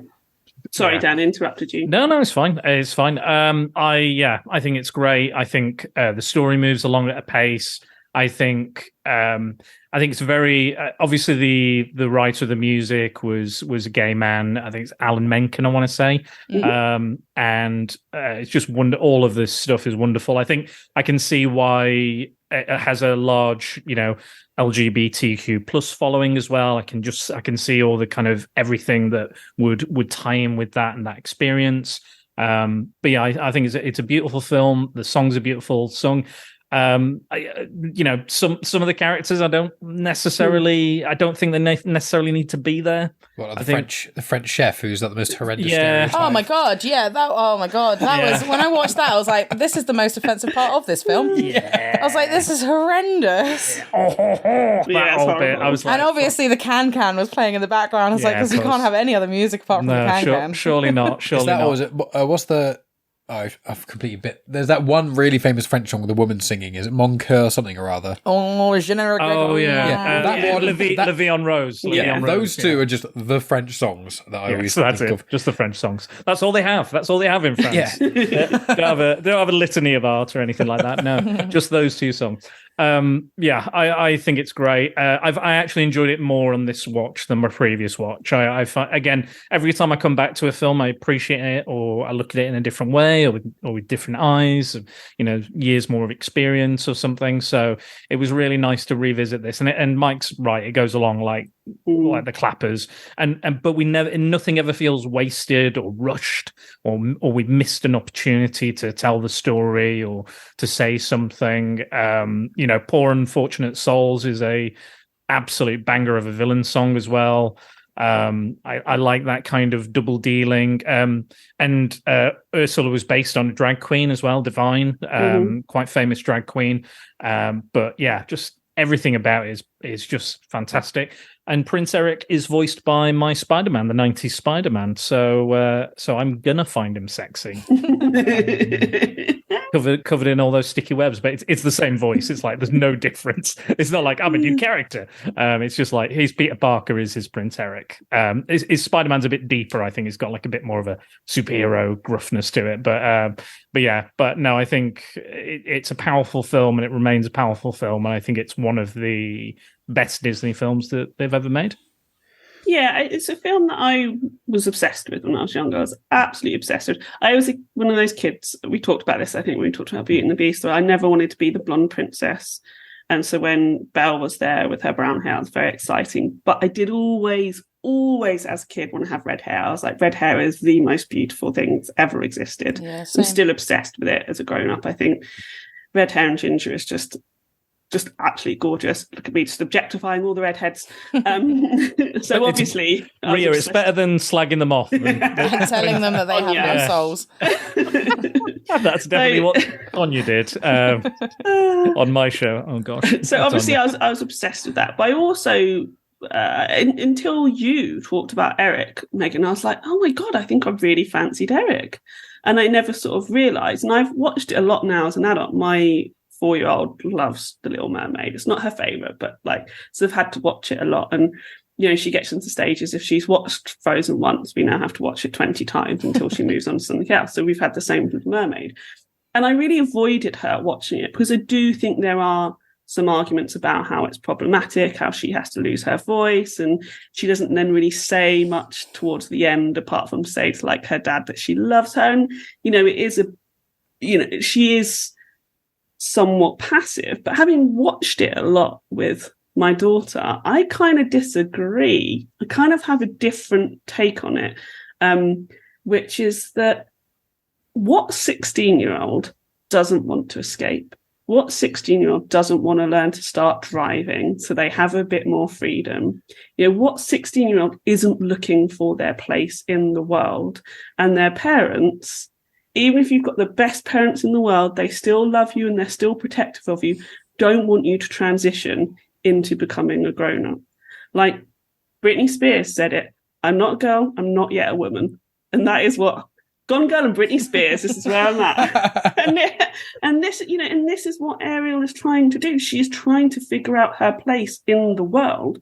Sorry, Dan, interrupted you. No, it's fine. It's fine. I think it's great. I think the story moves along at a pace. I think it's very obviously the writer of the music was a gay man. I think it's Alan Menken, I want to say, and it's just all of this stuff is wonderful. I think I can see why it has a large LGBTQ plus following as well. I can see all the kind of everything that would tie in with that and that experience. But yeah, I think it's a beautiful film. The song's a beautiful song. Some of the characters I don't think they necessarily need to be there. Well, the French chef who's like the most horrendous stereotype. Oh my god, yeah, that was when I watched that I was like, this is the most offensive part of this film. Yeah. I was like, this is horrendous. That whole bit, I was like, and obviously the can was playing in the background. I was like, because you can't have any other music apart from the can. Surely not. Surely not. Was it? What's the? I've completely bit. There's that one really famous French song with a woman singing. Is it Mon Coeur or something or other? Oh, yeah. That one, Levy on Rose. Those two are just the French songs that I always think of. Just the French songs. That's all they have. That's all they have in France. They don't have a litany of art or anything like that. No, just those two songs. I think it's great. I actually enjoyed it more on this watch than my previous watch. I find, again, every time I come back to a film, I appreciate it, or I look at it in a different way, or with different eyes, years more of experience or something. So it was really nice to revisit this. And Mike's right; it goes along like the clappers, but nothing ever feels wasted or rushed, or we've missed an opportunity to tell the story or to say something. Poor Unfortunate Souls is a absolute banger of a villain song as well. I like that kind of double dealing. And Ursula was based on a drag queen as well, Divine, quite famous drag queen. But yeah, just everything about it is just fantastic. And Prince Eric is voiced by my Spider-Man, the 90s Spider-Man. So I'm gonna find him sexy. Covered in all those sticky webs, but it's the same voice. It's like there's no difference. It's not like I'm a new character. It's just like he's Peter Parker is his Prince Eric. His Spider-Man's a bit deeper. I think he's got like a bit more of a superhero gruffness to it. But no, I think it's a powerful film, and it remains a powerful film. And I think it's one of the best Disney films that they've ever made. Yeah, it's a film that I was obsessed with when I was younger. I was absolutely obsessed with. I was one of those kids. We talked about this, I think, when we talked about Beauty and the Beast. So I never wanted to be the blonde princess. And so when Belle was there with her brown hair, it was very exciting. But I did always as a kid want to have red hair. I was like, red hair is the most beautiful thing that's ever existed. Yeah, I'm still obsessed with it as a grown-up. I think red hair and ginger is just absolutely gorgeous. Look at me just objectifying all the redheads. So obviously, Ria, it's better than slagging them off and telling them that they have no souls. That's definitely what Tonya did on my show. Oh gosh! So obviously, I was obsessed with that. But I also, until you talked about Eric, Megan, I was like, oh my god, I think I really fancied Eric, and I never sort of realised. And I've watched it a lot now as an adult. My 4-year-old loves The Little Mermaid. It's not her favourite, but so I've had to watch it a lot. And, she gets into stages. If she's watched Frozen once, we now have to watch it 20 times until she moves on to something else. So we've had the same with Mermaid. And I really avoided her watching it because I do think there are some arguments about how it's problematic, how she has to lose her voice. And she doesn't then really say much towards the end, apart from say to like her dad that she loves her. And, it is she is somewhat passive, but having watched it a lot with my daughter, I kind of disagree. I kind of have a different take on it, which is that what 16-year-old doesn't want to escape? What 16-year-old doesn't want to learn to start driving so they have a bit more freedom? What 16-year-old isn't looking for their place in the world? And their parents, even if you've got the best parents in the world, they still love you and they're still protective of you, don't want you to transition into becoming a grown-up. Like Britney Spears said it, I'm not a girl, I'm not yet a woman. And that is what Gone Girl and Britney Spears, this is where I'm at. and this is what Ariel is trying to do. She is trying to figure out her place in the world.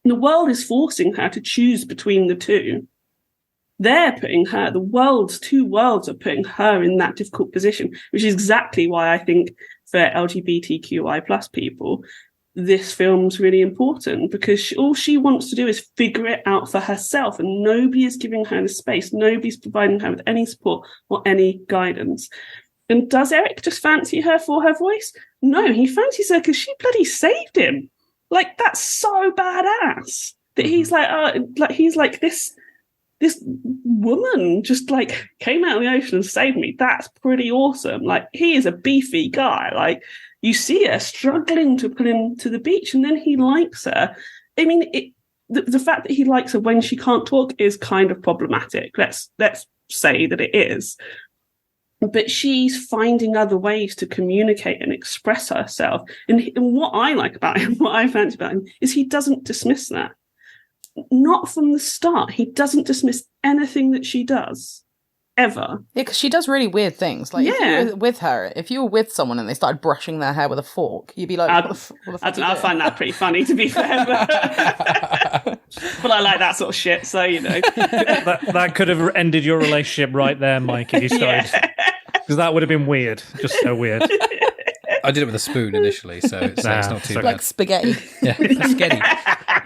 And the world is forcing her to choose between the two. They're putting her, two worlds are putting her in that difficult position, which is exactly why I think for LGBTQI plus people, this film's really important, because all she wants to do is figure it out for herself, and nobody is giving her the space. Nobody's providing her with any support or any guidance. And does Eric just fancy her for her voice? No, he fancies her because she bloody saved him. Like, that's so badass that he's like, this woman just like came out of the ocean and saved me. That's pretty awesome. Like, he is a beefy guy. Like, you see her struggling to put him to the beach, and then he likes her. I mean, the fact that he likes her when she can't talk is kind of problematic. Let's say that it is. But she's finding other ways to communicate and express herself. And what I like about him, what I fancy about him, is he doesn't dismiss that. Not from the start. He doesn't dismiss anything that she does, ever. Yeah, because she does really weird things. Like, if you were with her, if you were with someone and they started brushing their hair with a fork, you'd be like, what the fuck I find that pretty funny, to be fair. But I like that sort of shit, so, that could have ended your relationship right there, Mike, if you started. Because that would have been weird. Just so weird. I did it with a spoon initially, so it's not too bad. Like spaghetti. Yeah, spaghetti.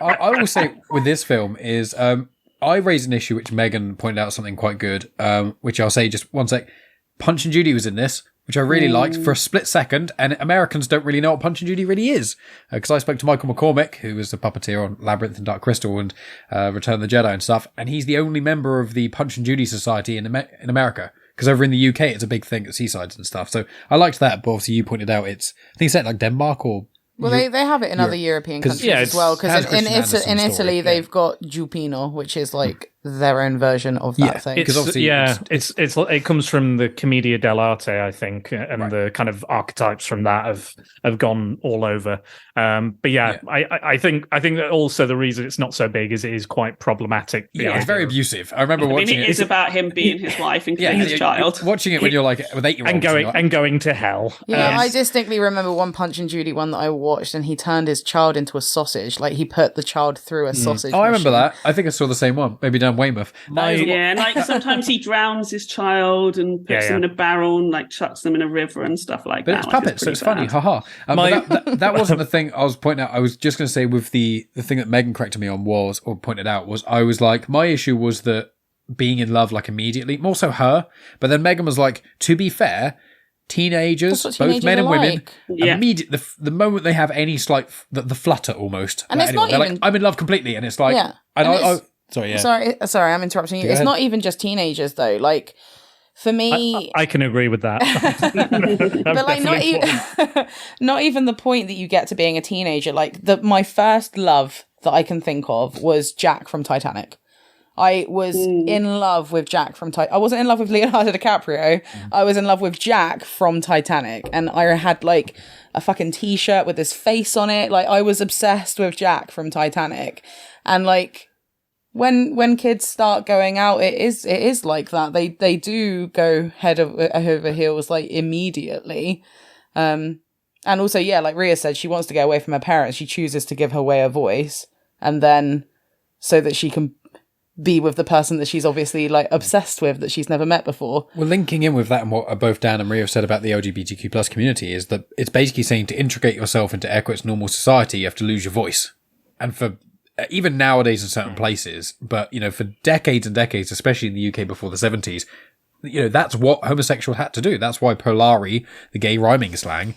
I will say with this film is I raised an issue which Megan pointed out something quite good, which I'll say just one sec. Punch and Judy was in this, which I really liked for a split second, and Americans don't really know what Punch and Judy really is. Because I spoke to Michael McCormick, who was the puppeteer on Labyrinth and Dark Crystal and Return of the Jedi and stuff, and he's the only member of the Punch and Judy Society in America. Because over in the UK, it's a big thing at seasides and stuff. So I liked that, but obviously you pointed out I think it's set like Denmark or Well, they have it in other European countries as well, because in Italy they've got Giuppino, which is like their own version of that thing. It comes from the Commedia dell'arte, I think, and the kind of archetypes from that have gone all over. I think that also the reason it's not so big is it is quite problematic. Yeah, it's very abusive. I remember watching it. It's about him being his wife and killing his child. Watching it when you're like with 8-year-olds and going to hell. Yeah, I distinctly remember one Punch and Judy one that I watched, and he turned his child into a sausage. Like he put the child through a sausage. Oh, I remember that. I think I saw the same one. Maybe down Weymouth. Like sometimes he drowns his child and puts them in a barrel and like chucks them in a river and stuff like that. But it's puppets, so it's funny. Haha. That wasn't the thing I was pointing out. I was just going to say with the thing that Megan corrected me on pointed out I was like, my issue was that being in love like immediately, more so her. But then Megan was like, to be fair, teenagers, both men and women, immediately the moment they have any slight the flutter almost, and it's not even, like, I'm in love completely, and it's like, sorry, I'm interrupting you. It's not even just teenagers though. Like for me, I can agree with that. But like not even the point that you get to being a teenager. Like my first love that I can think of was Jack from Titanic. I was in love with Jack from Titanic. I wasn't in love with Leonardo DiCaprio. I was in love with Jack from Titanic. And I had like a fucking t-shirt with his face on it. Like I was obsessed with Jack from Titanic. And like when kids start going out, it is like that. They do go head over heels like immediately. And also, like Rhea said, she wants to get away from her parents. She chooses to give her way a voice. And then so that she can be with the person that she's obviously like obsessed with that she's never met before. Well, linking in with that and what both Dan and Maria have said about the LGBTQ plus community is that it's basically saying to integrate yourself into air quotes normal society, you have to lose your voice. And for even nowadays in certain places, but for decades and decades, especially in the UK before the 70s, that's what homosexual had to do. That's why Polari, the gay rhyming slang,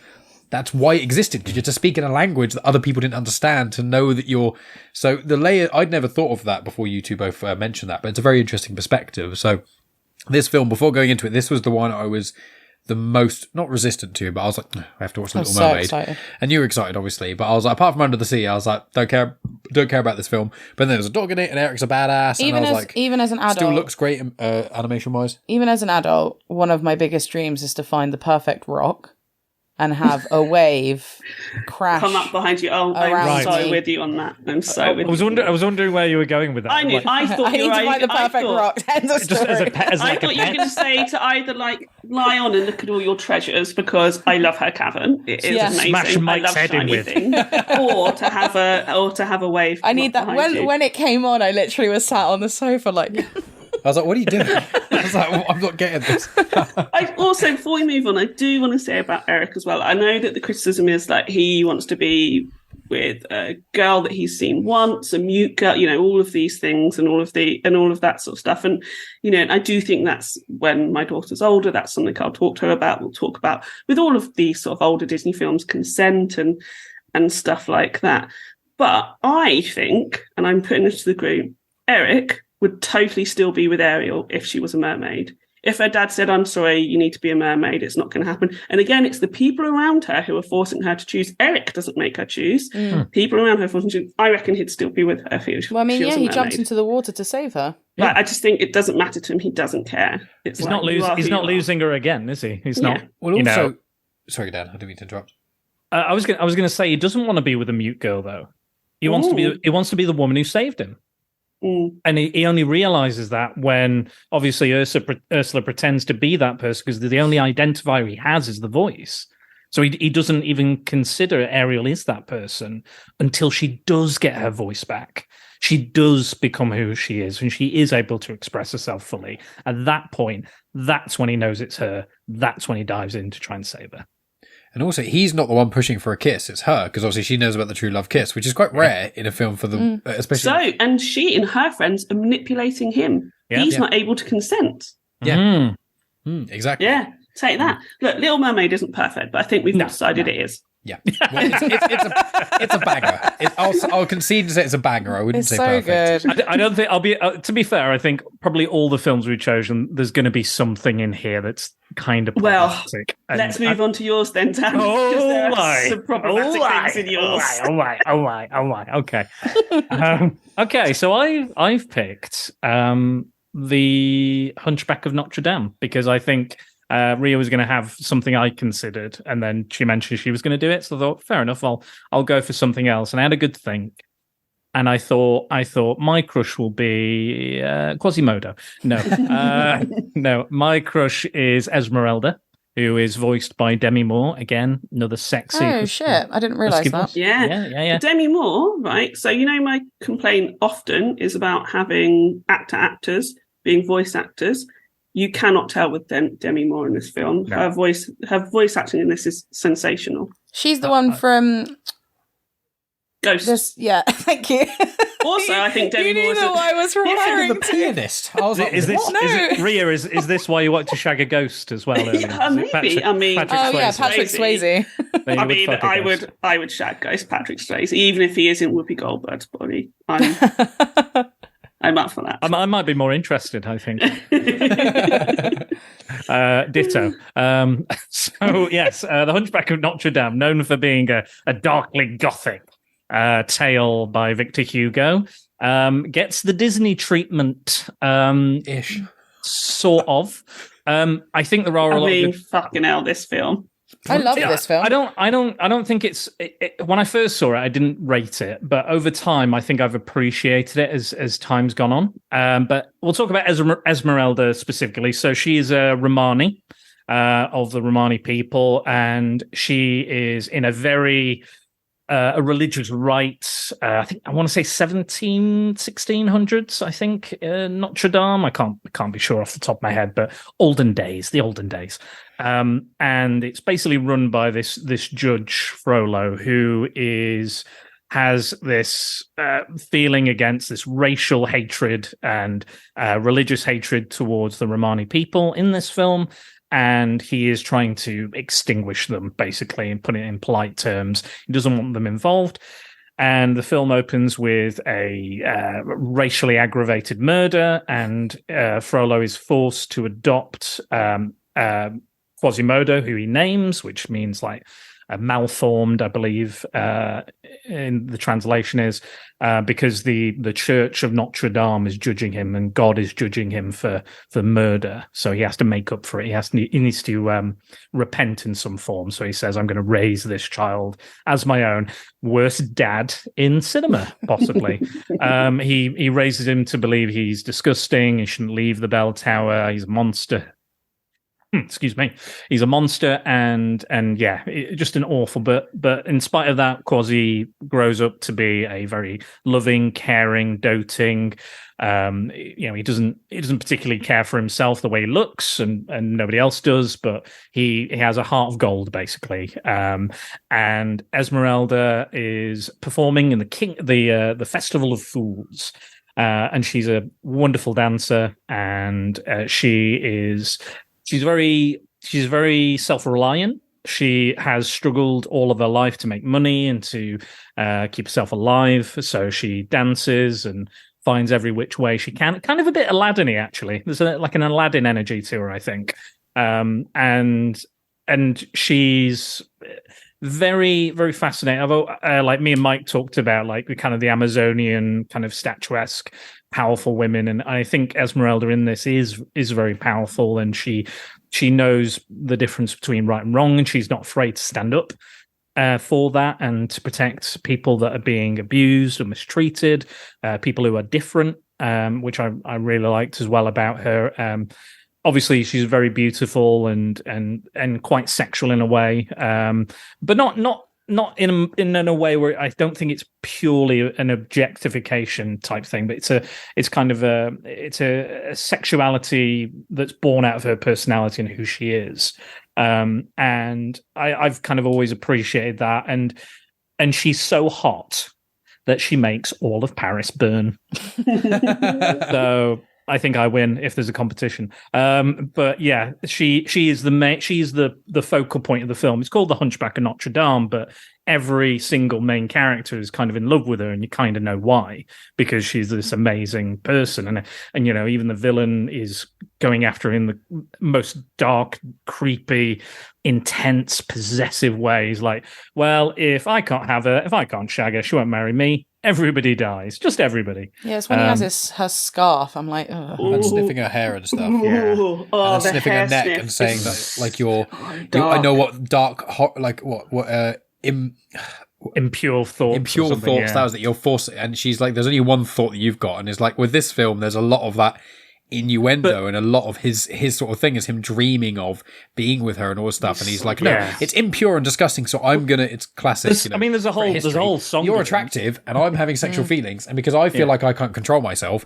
that's why it existed, because you had to speak in a language that other people didn't understand to know that you're... So the layer... I'd never thought of that before you two both mentioned that, but it's a very interesting perspective. So this film, before going into it, this was the one I was the most, not resistant to, but I was like, I have to watch Little Mermaid. Excited. And you were excited, obviously, but I was like, apart from Under the Sea, I was like, don't care about this film. But then there was a dog in it, and Eric's a badass, and I was like... Even as an adult... Still looks great animation-wise. Even as an adult, one of my biggest dreams is to find the perfect rock and have a wave crash. Come up behind you. Oh, I'm so with you on that. I'm so with you. I was wondering where you were going with that. I knew. I thought I need to find the perfect rock. End of story. I thought you were going to say to either like lie on and look at all your treasures because I love her cavern. It is amazing. Smash Mike's head in with. or to have a wave. I need that. When it came on, I literally was sat on the sofa like. I was like, what are you doing? I was like, I'm not getting this. I also, before we move on, I do want to say about Eric as well. I know that the criticism is that he wants to be with a girl that he's seen once, a mute girl, all of these things and all of that sort of stuff. And, I do think that's when my daughter's older, that's something I'll talk to her about. We'll talk about with all of these sort of older Disney films, consent and stuff like that. But I think, and I'm putting this to the group, Eric would totally still be with Ariel if she was a mermaid. If her dad said, I'm sorry, you need to be a mermaid, it's not going to happen. And again, it's the people around her who are forcing her to choose. Eric doesn't make her choose. People around her forcing her to choose. I reckon he'd still be with her if she was a mermaid. He jumps into the water to save her. But I just think it doesn't matter to him. He doesn't care. He's not losing her again, is he? He's not. Well, also, sorry, Dad, I didn't mean to interrupt. I was going to say he doesn't want to be with a mute girl though. He wants to be the woman who saved him. And he only realizes that when obviously Ursula pretends to be that person because the only identifier he has is the voice. So he doesn't even consider Ariel is that person until she does get her voice back. She does become who she is and she is able to express herself fully. At that point, that's when he knows it's her. That's when he dives in to try and save her. And also, he's not the one pushing for a kiss; it's her, because obviously she knows about the true love kiss, which is quite rare in a film for the, especially. So, and she and her friends are manipulating him. Yeah. He's not able to consent. Yeah, exactly. Yeah, take that. Look, Little Mermaid isn't perfect, but I think we've decided it is. Yeah, well, it's a banger. I'll concede to say it's a banger. I wouldn't It's say so perfect. good. I don't think I'll be. To be fair, I think probably all the films we've chosen, there's going to be something in here that's kind of Well, problematic. let's move on to yours then, Dan. Because there are some problematic things in yours. All right. Okay. Okay. So I've picked the Hunchback of Notre Dame because I think Ria was going to have something I considered, and then she mentioned she was going to do it. So I thought, fair enough, I'll go for something else. And I had a good think. And I thought my crush will be Quasimodo. No, no, my crush is Esmeralda, who is voiced by Demi Moore. Again, another sexy. Oh shit! I didn't realise that. Yeah. Demi Moore, right? So my complaint often is about having actors being voice actors. You cannot tell with Demi Moore in this film. No. Her voice acting in this is sensational. She's the one from Ghost. Yeah, thank you. Also, I think Demi Moore you is knew who I was referring The to. pianist. I was like, Is this what? Ria? Is this why you want to shag a ghost as well? Yeah, maybe. Patrick Swayze. I would shag Ghost Patrick Swayze, even if he isn't Whoopi Goldberg's body. I'm up for that. I might be more interested, I think. Ditto. So, yes, The Hunchback of Notre Dame, known for being a darkly gothic tale by Victor Hugo, gets the Disney treatment. Ish. Sort of. I think there are a lot of fucking hell, this film. I love this film. I don't think it's when I first saw it, I didn't rate it, but over time, I think I've appreciated it as time's gone on. But we'll talk about Esmeralda specifically. So she is a Romani of the Romani people, and she is in a very a religious rite. I think I want to say 1600s. I think Notre Dame. I can't be sure off the top of my head, but the olden days. And it's basically run by this judge Frollo, who has this feeling against this racial hatred and religious hatred towards the Romani people in this film. And he is trying to extinguish them, basically, and put it in polite terms. He doesn't want them involved. And the film opens with a racially aggravated murder, and Frollo is forced to adopt Quasimodo, who he names, which means like malformed, I believe, in the translation is, because the Church of Notre Dame is judging him, and God is judging him for murder. So he has to make up for it. He needs to repent in some form. So he says, "I'm going to raise this child as my own." Worst dad in cinema, possibly. He raises him to believe he's disgusting. He shouldn't leave the bell tower. He's a monster. Excuse me. He's a monster, and yeah, just an awful. But in spite of that, Quasi grows up to be a very loving, caring, doting. He doesn't particularly care for himself the way he looks, and nobody else does. But he has a heart of gold, basically. And Esmeralda is performing in the Festival of Fools. And she's a wonderful dancer, and She's very self-reliant. She has struggled all of her life to make money and to keep herself alive. So she dances and finds every which way she can. Kind of a bit Aladdin-y, actually. There's like an Aladdin energy to her, I think. And she's very, very fascinating. Like me and Mike talked about, like the kind of the Amazonian kind of statuesque powerful women, and I think Esmeralda in this is very powerful, and she knows the difference between right and wrong, and she's not afraid to stand up for that and to protect people that are being abused or mistreated, people who are different, which I really liked as well about her. Obviously, she's very beautiful and quite sexual in a way, but not in a way where I don't think it's purely an objectification type thing, but it's kind of a sexuality that's born out of her personality and who she is. And I've kind of always appreciated that, and she's so hot that she makes all of Paris burn. So I think I win if there's a competition. But yeah, she is she's the focal point of the film. It's called The Hunchback of Notre Dame, but every single main character is kind of in love with her, and you kind of know why, because she's this amazing person, and you know, even the villain is going after her in the most dark, creepy, intense, possessive ways. Like, well, if I can't have her, if I can't shag her, she won't marry me. Everybody dies, just everybody. Yeah, it's when he has her scarf. I'm like, ugh. And sniffing her hair and stuff. Yeah. Oh, And the sniffing hair her neck sniff and saying is that, like, dark. I know what dark, Impure thoughts. impure thoughts that was that you're forcing. And she's like, there's only one thought that you've got. And it's like, with this film, there's a lot of that innuendo, and a lot of his sort of thing is him dreaming of being with her and all this stuff. And he's like, no, it's impure and disgusting. So I'm gonna. It's classic. I mean, there's a whole song. You're attractive, and I'm having sexual feelings, and because I feel like I can't control myself,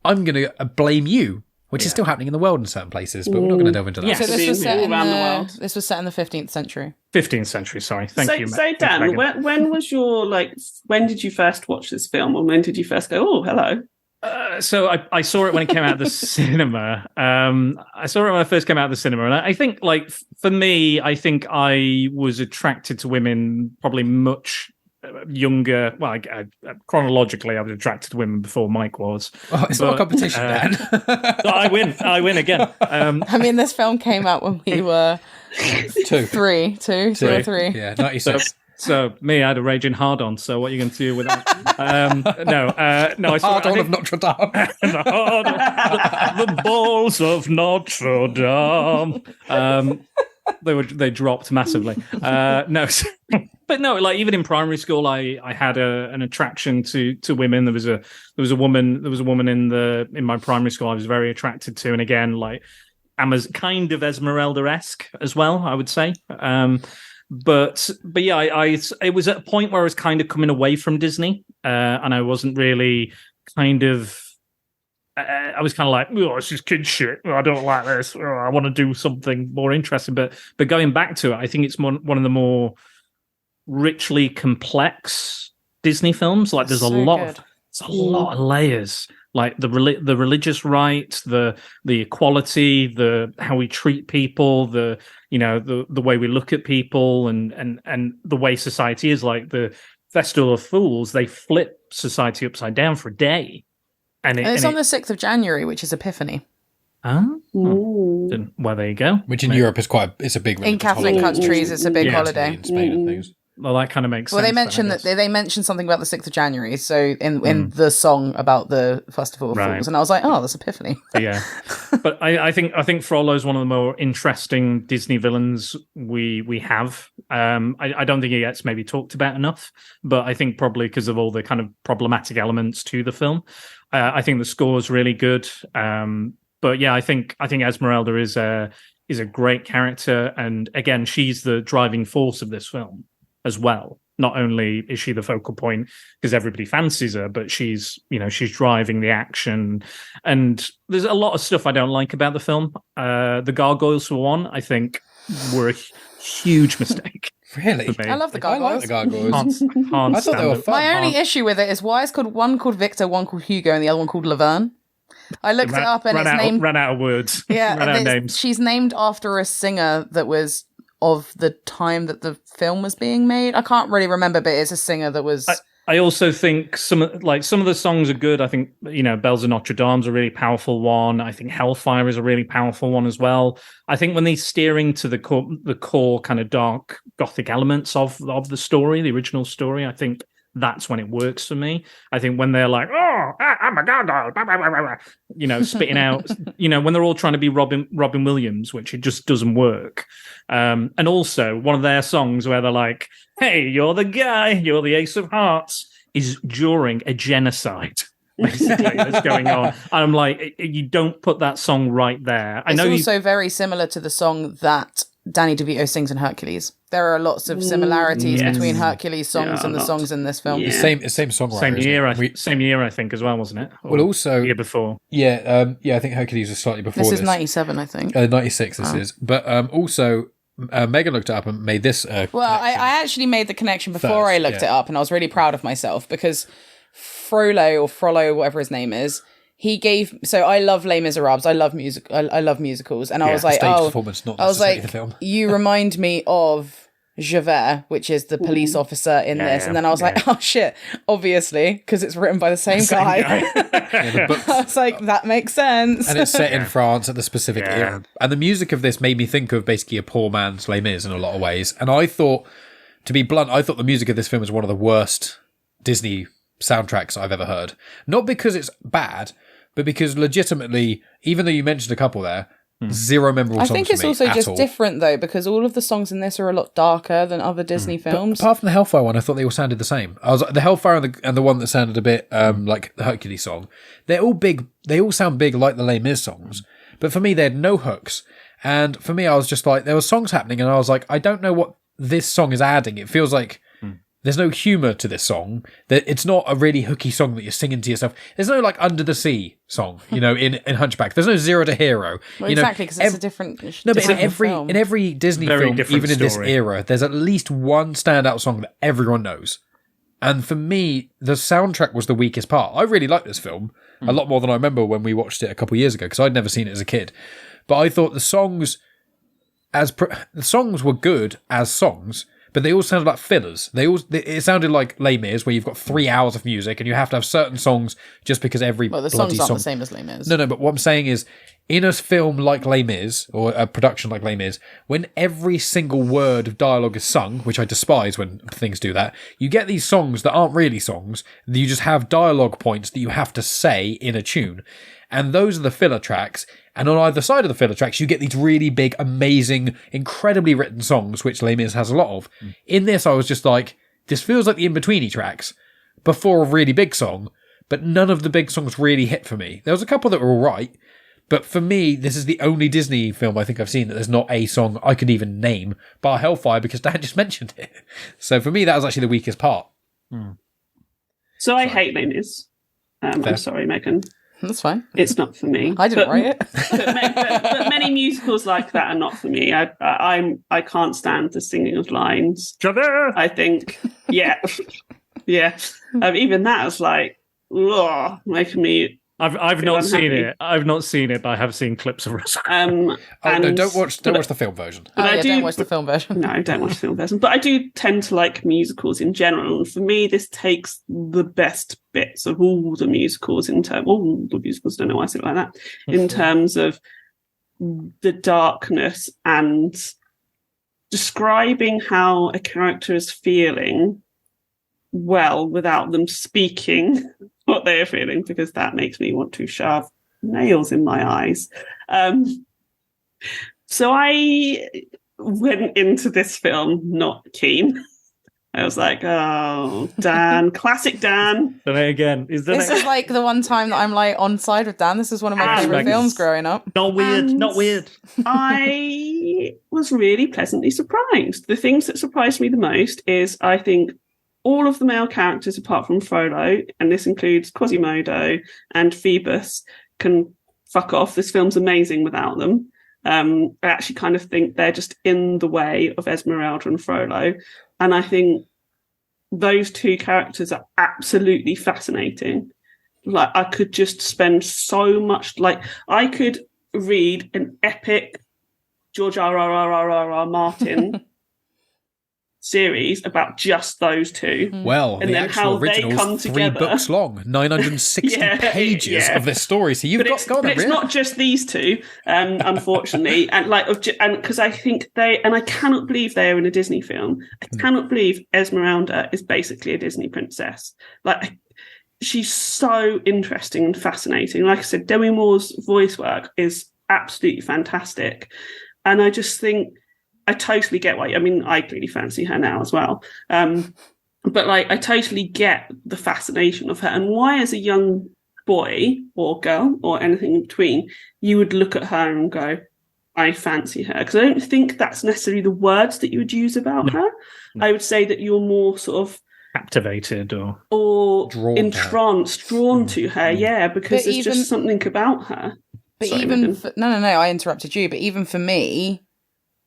I'm gonna blame you. Which is still happening in the world in certain places, but we're not going to delve into that. Yes. So this was set All in around the world. This was set in the 15th century. 15th century. Sorry, thank you. So Dan, when was your when did you first watch this film, or when did you first go, oh, hello? So I saw it when it came out of the cinema. I saw it when I first came out of the cinema, and I think, like, for me, I think I was attracted to women probably much younger. Well, chronologically, I was attracted to women before Mike was. Oh, it's not a competition, Dan. I win again. I mean, this film came out when we were two or three. Yeah, 96. So me, I had a raging hard on. So what are you going to do with that? No. I saw Hard on of Notre Dame. the balls of Notre Dame. They dropped massively. But no, like, even in primary school, I had an attraction to women. There was a woman in my primary school I was very attracted to, and again, like, I'm as kind of Esmeralda-esque as well, I would say. But yeah, it was at a point where I was kind of coming away from Disney, and I wasn't really kind of. I was kind of like, oh, it's just kid shit. I don't like this. Oh, I want to do something more interesting. But going back to it, I think it's one of the more richly complex Disney films. Like, there's a lot of layers. Like the religious right, the equality, the how we treat people, the way we look at people, and the way society is. Like the Festival of Fools, they flip society upside down for a day. And it's on the 6th of January, which is Epiphany. Oh, well, there you go. Which in Europe is it's a big in Catholic holiday. countries, it's a big holiday. In Spain and things. Well, that kind of makes sense. Well, they mentioned they mentioned something about the 6th of January, so in the song about the Festival of Fools, and I was like, oh, that's Epiphany. Yeah, but I think Frollo's one of the more interesting Disney villains we have. I don't think he gets maybe talked about enough, but I think probably because of all the kind of problematic elements to the film. I think the score is really good. But yeah, I think Esmeralda is a great character, and again, she's the driving force of this film as well. Not only is she the focal point because everybody fancies her, but she's driving the action. And there's a lot of stuff I don't like about the film. The gargoyles, for one, I think were a huge mistake. Really? I love the gargoyles. I like the gargoyles. I thought they were fun. My only issue with it is why is one called Victor, one called Hugo, and the other one called Laverne. I looked it up and it's named... Ran out of words. Yeah, ran out of names. She's named after a singer that was of the time that the film was being made. I can't really remember, but it's a singer that was... I also think some of the songs are good. I think, Bells of Notre Dame's a really powerful one. I think Hellfire is a really powerful one as well. I think when they steering to the core kind of dark gothic elements of the story, the original story, I think that's when it works for me. I think when they're like, oh my God, spitting out, when they're all trying to be Robin Williams, which it just doesn't work. And also one of their songs where they're like, hey, you're the guy, you're the Ace of Hearts, is during a genocide. Basically, that's going on. And I'm like, you don't put that song right there. It's also very similar to the song that Danny DeVito sings in Hercules. There are lots of similarities between Hercules songs and the songs in this film. Yeah. Same songwriter. Same year, I think, as well, wasn't it? Well, also year before. Yeah, I think Hercules was slightly before this. This is 97, I think. 96. This is, but also. Megan looked it up and made this. Well, I actually made the connection before I looked it up, and I was really proud of myself because Frollo, whatever his name is he gave. So I love Les Miserables. I love music. I love musicals, and I was like, stage performance, not necessarily the film. You remind me of Javert, which is the police officer in this, and then I was like, oh shit, obviously, because it's written by the same guy. I was like, that makes sense. And it's set in France at the specific era. And the music of this made me think of basically a poor man's Les Mis in a lot of ways. And I thought, to be blunt, I thought the music of this film was one of the worst Disney soundtracks I've ever heard. Not because it's bad, but because legitimately, even though you mentioned a couple there, zero memorable songs. I think it's also just different though, because all of the songs in this are a lot darker than other Disney films. But apart from the Hellfire one, I thought they all sounded the same. I was the Hellfire and the one that sounded a bit like the Hercules song. They're all big. They all sound big like the Les Mis songs. But for me, they had no hooks. And for me, I was just like, there were songs happening, and I was like, I don't know what this song is adding. It feels like there's no humour to this song. That it's not a really hooky song that you're singing to yourself. There's no like Under the Sea song, in Hunchback. There's no Zero to Hero. Well, exactly, because it's a different. No, but in every Disney film, even in this era, there's at least one standout song that everyone knows. And for me, the soundtrack was the weakest part. I really liked this film a lot more than I remember when we watched it a couple of years ago, because I'd never seen it as a kid. But I thought the songs were good as songs, but they all sounded like fillers. It sounded like Les Mis, where you've got 3 hours of music and you have to have certain songs just because every the songs aren't the same as Les Mis. No, but what I'm saying is, in a film like Les Mis, or a production like Les Mis, when every single word of dialogue is sung, which I despise when things do that, you get these songs that aren't really songs. You just have dialogue points that you have to say in a tune. And those are the filler tracks. And on either side of the filler tracks, you get these really big, amazing, incredibly written songs, which Les Mis has a lot of. In this, I was just like, this feels like the in-betweeny tracks before a really big song, but none of the big songs really hit for me. There was a couple that were all right, but for me, this is the only Disney film I think I've seen that there's not a song I could even name, bar Hellfire, because Dan just mentioned it. So for me, that was actually the weakest part. So I hate Les Mis. I'm sorry, Megan. That's fine. It's not for me. I didn't write it. but many musicals like that are not for me. I can't stand the singing of lines. I think, yeah. Even that is like, making me. I've not seen it. I've not seen it, but I have seen clips of it. No, don't watch the film version. Don't watch the film version. No, don't watch the film version. But I do tend to like musicals in general. And for me, this takes the best bits of all the musicals I don't know why I say it like that, in terms of the darkness and describing how a character is feeling well without them speaking what they're feeling, because that makes me want to shove nails in my eyes. So I went into this film not keen. I was like, oh, Dan, classic Dan. Then again, this is like the one time that I'm like on side with Dan. This is one of my favorite films growing up. Not weird. I was really pleasantly surprised. The things that surprised me the most is, I think, all of the male characters apart from Frollo, and this includes Quasimodo and Phoebus, can fuck off. This film's amazing without them. I actually kind of think they're just in the way of Esmeralda and Frollo. And I think those two characters are absolutely fascinating. Like, I could just spend so much, like, I could read an epic George R. Martin series about just those two. Well, and the then actual how they original's come 3 together. books long, 960 pages of this story. So you've got it's not just these two, unfortunately, and because I think I cannot believe they are in a Disney film. I cannot believe Esmeralda is basically a Disney princess. Like, she's so interesting and fascinating. Like I said, Demi Moore's voice work is absolutely fantastic, and I just think, I totally get why. I mean, I really fancy her now as well. But like, I totally get the fascination of her, and why, as a young boy or girl or anything in between, you would look at her and go, I fancy her. Because I don't think that's necessarily the words that you would use about her. I would say that you're more sort of captivated or entranced, drawn to her. Yeah, because there's just something about her. But no, I interrupted you. But even for me,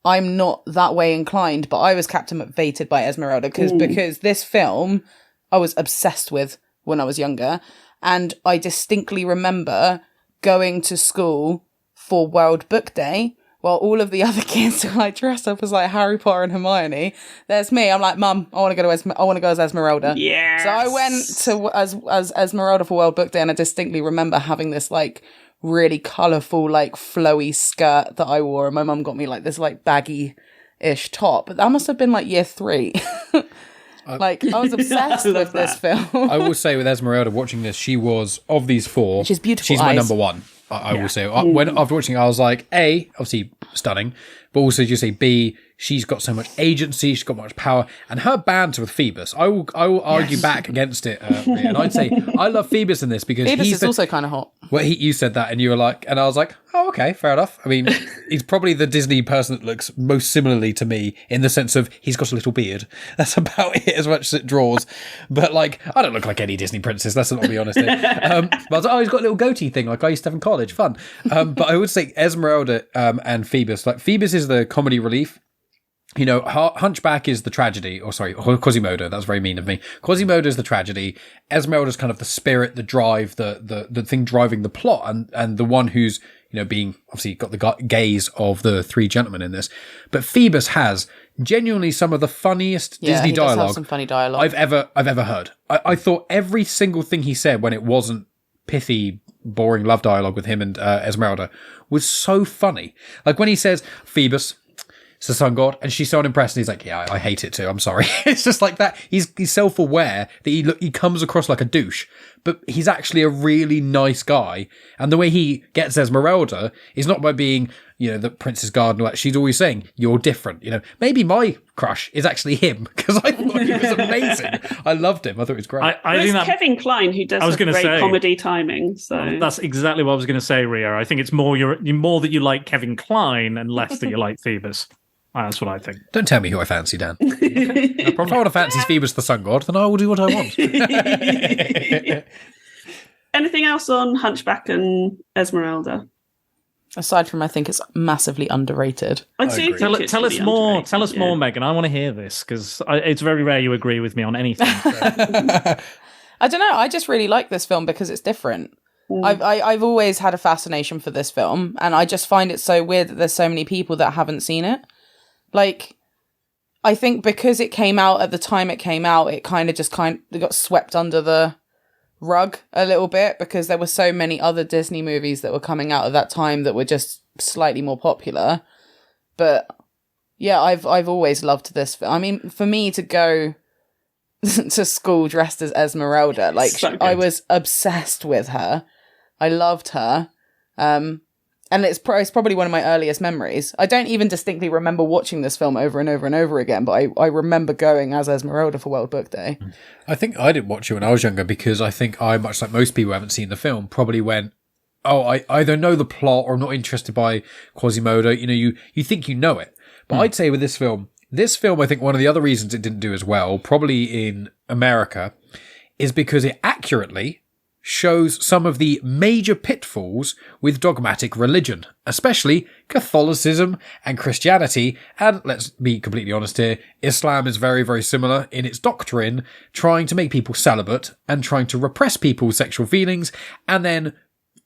I'm not that way inclined, but I was captivated by Esmeralda because this film I was obsessed with when I was younger. And I distinctly remember going to school for World Book Day while all of the other kids were like dressed up as like Harry Potter and Hermione. There's me. I'm like, Mum, I want to go as Esmeralda. Yes. So I went to as Esmeralda for World Book Day, and I distinctly remember having this like really colourful, like flowy skirt that I wore, and my mum got me like this like baggy-ish top. But that must have been like year 3. Like, I was obsessed with this film. I will say with Esmeralda, watching this, she was, of these 4, she's beautiful. She's my number 1. I will say. When after watching it, I was like, A, obviously stunning, but also just say B, she's got so much agency, she's got much power, and her banter with Phoebus, I will argue back against it, Rhea, and I'd say I love Phoebus in this because Phoebus is also kind of hot. Well, you said that, and you were like, and I was like, oh, okay, fair enough. I mean, he's probably the Disney person that looks most similarly to me in the sense of he's got a little beard. That's about it as much as it draws. But like, I don't look like any Disney princess. Let's not be honest here. But I was like, oh, he's got a little goatee thing like I used to have in college. Fun. But I would say Esmeralda and Phoebus. Like, Phoebus is the comedy relief. You know, Hunchback is the tragedy, or Quasimodo. That's very mean of me. Quasimodo is the tragedy. Esmeralda's kind of the spirit, the drive, the thing driving the plot, and the one who's, you know, being obviously got the gaze of the 3 gentlemen in this. But Phoebus has genuinely some of the funniest Disney dialogue. Does have some funny dialogue I've ever heard. I thought every single thing he said when it wasn't pithy, boring love dialogue with him and Esmeralda was so funny. Like when he says, Phoebus, it's the sun god, and she's so unimpressed, and he's like, yeah, I hate it too, I'm sorry. It's just like that. He's self-aware that he comes across like a douche, but he's actually a really nice guy, and the way he gets Esmeralda is not by being, you know, the Prince's Guard and all that. She's always saying, you're different, you know. Maybe my crush is actually him, because I thought he was amazing. I loved him. I thought it was great. I think it's Kevin Kline who does great comedy timing. So that's exactly what I was going to say, Rhea. I think it's more more that you like Kevin Kline and less that you like Phoebus. That's what I think. Don't tell me who I fancy, Dan. If I want to fancy Phoebus the sun god, then I will do what I want. Anything else on Hunchback and Esmeralda? Aside from, I think it's massively underrated. I do think tell us more. Tell us more, Megan. I want to hear this because it's very rare you agree with me on anything. So. I don't know. I just really like this film because it's different. I've always had a fascination for this film, and I just find it so weird that there's so many people that haven't seen it. Like, I think because it came out at the time it came out, it kind of got swept under the rug a little bit because there were so many other Disney movies that were coming out at that time that were just slightly more popular. But yeah, I've always loved this. I mean, for me to go to school dressed as Esmeralda, like so I was obsessed with her. I loved her. And it's probably one of my earliest memories. I don't even distinctly remember watching this film over and over and over again, but I remember going as Esmeralda for World Book Day. I think I didn't watch it when I was younger because I think I, much like most people who haven't seen the film, probably went, oh, I either know the plot or I'm not interested by Quasimodo. You know, you think you know it. But I'd say with this film, I think one of the other reasons it didn't do as well, probably in America, is because it accurately shows some of the major pitfalls with dogmatic religion, especially Catholicism and Christianity. And let's be completely honest here, Islam is very, very similar in its doctrine, trying to make people celibate and trying to repress people's sexual feelings and then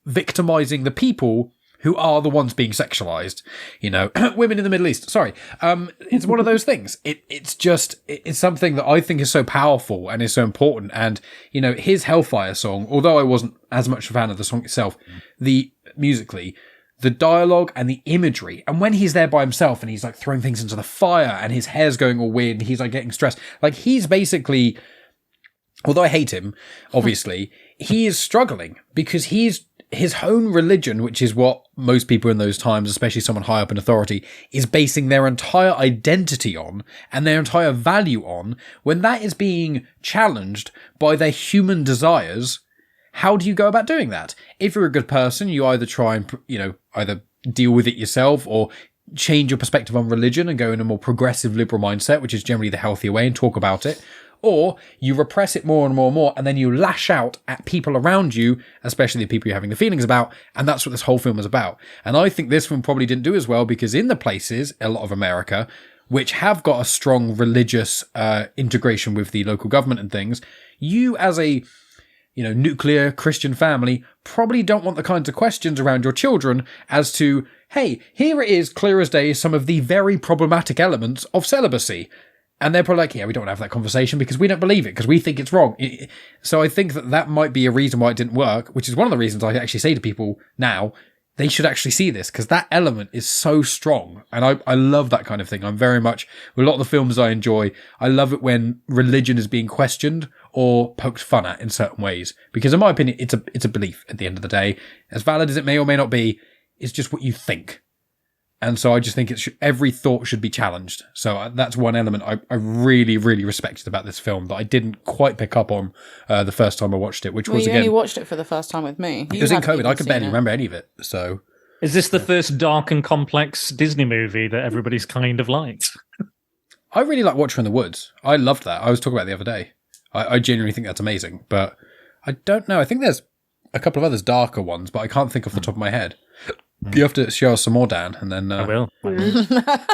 victimizing the people who are the ones being sexualized, you know, women in the Middle East. Sorry. It's one of those things. It's something that I think is so powerful and is so important. And, you know, his Hellfire song, although I wasn't as much a fan of the song itself, musically, the dialogue and the imagery. And when he's there by himself and he's like throwing things into the fire and his hair's going all weird and he's like getting stressed, like he's basically, although I hate him, obviously, he is struggling because his own religion, which is what most people in those times, especially someone high up in authority, is basing their entire identity on and their entire value on, when that is being challenged by their human desires, how do you go about doing that? If you're a good person, you either try and, you know, either deal with it yourself or change your perspective on religion and go in a more progressive liberal mindset, which is generally the healthier way, and talk about it. Or you repress it more and more and more, and then you lash out at people around you, especially the people you're having the feelings about, and that's what this whole film is about. And I think this film probably didn't do as well because in the places, a lot of America, which have got a strong religious integration with the local government and things, you as a nuclear Christian family probably don't want the kinds of questions around your children as to, hey, here it is, clear as day, some of the very problematic elements of celibacy. And they're probably like, yeah, we don't want to have that conversation because we don't believe it, because we think it's wrong. So I think that might be a reason why it didn't work, which is one of the reasons I actually say to people now, they should actually see this, because that element is so strong. And I love that kind of thing. I'm very much, with a lot of the films I enjoy, I love it when religion is being questioned or poked fun at in certain ways. Because in my opinion, it's a belief at the end of the day. As valid as it may or may not be, it's just what you think. And so I just think every thought should be challenged. So that's one element I really, really respected about this film that I didn't quite pick up on the first time I watched it, which was, you again... only watched it for the first time with me. It was in COVID. I could barely remember any of it. So... Is this the first dark and complex Disney movie that everybody's kind of liked? I really like Watcher in the Woods. I loved that. I was talking about it the other day. I genuinely think that's amazing. But I don't know. I think there's a couple of others darker ones, but I can't think off the top of my head. You have to show us some more, Dan, and then I will.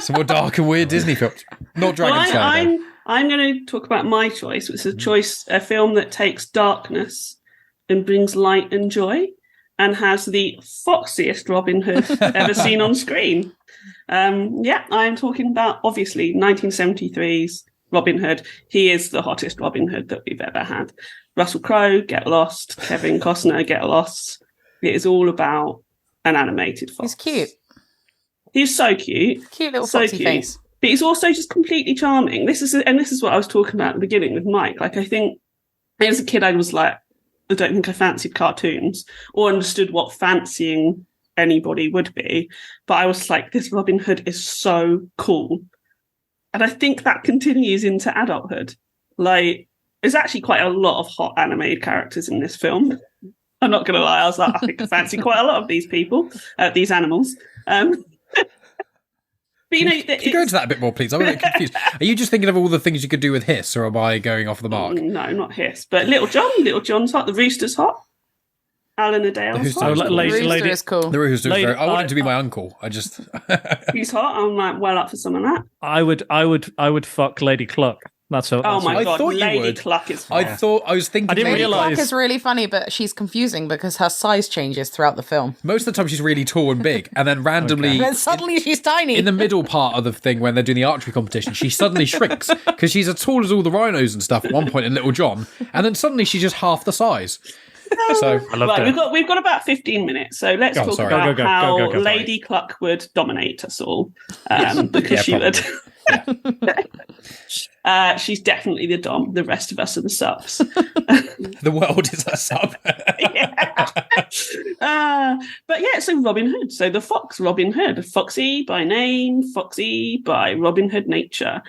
some more dark and weird Disney films. Not Dragon Slayer. I'm going to talk about my choice, which is a film that takes darkness and brings light and joy, and has the foxiest Robin Hood ever seen on screen. I'm talking about, obviously, 1973's Robin Hood. He is the hottest Robin Hood that we've ever had. Russell Crowe, get lost. Kevin Costner, get lost. It is all about an animated fox. He's cute. He's so cute. Cute little foxy face. But he's also just completely charming. This is what I was talking about at the beginning with Mike. Like, I think as a kid, I was like, I don't think I fancied cartoons or understood what fancying anybody would be. But I was like, this Robin Hood is so cool. And I think that continues into adulthood. Like, there's actually quite a lot of hot animated characters in this film. I'm not going to lie. I was like, I think I fancy quite a lot of these people, these animals. But can you go into that a bit more, please? I'm a bit confused. Are you just thinking of all the things you could do with Hiss, or am I going off the mark? No, not Hiss, but Little John. Little John's hot. The Rooster's hot. Alan Adale's hot. The Rooster is cool. The Rooster's very. I want him to be my uncle. I just. He's hot. I'm like well up for some of that. I would fuck Lady Cluck. That's a. Oh my god, thought Lady Cluck is. I was thinking. I didn't Lady realise. Cluck is really funny, but she's confusing because her size changes throughout the film. Most of the time, she's really tall and big, and then randomly, And then suddenly she's tiny. in the middle part of the thing when they're doing the archery competition, she suddenly shrinks because she's as tall as all the rhinos and stuff at one point in Little John, and then suddenly she's just half the size. So I loved it. We've got about 15 minutes, so let's talk about how Lady Cluck would dominate us all, because she would. She's definitely the dom. The rest of us are the subs. The world is a sub. But yeah, so Robin Hood. So the fox, Robin Hood. Foxy by name, foxy by Robin Hood nature.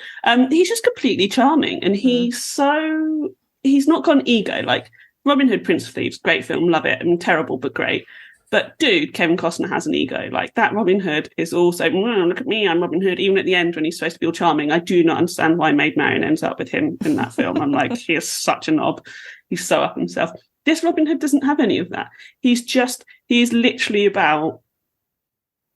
He's just completely charming, and he's not got an ego. Like Robin Hood, Prince of Thieves, great film, love it. I mean, terrible, but great. But dude, Kevin Costner has an ego. Like that Robin Hood is also, look at me, I'm Robin Hood. Even at the end when he's supposed to be all charming, I do not understand why Maid Marian ends up with him in that film. I'm like, he is such a knob. He's so up himself. This Robin Hood doesn't have any of that. He's literally about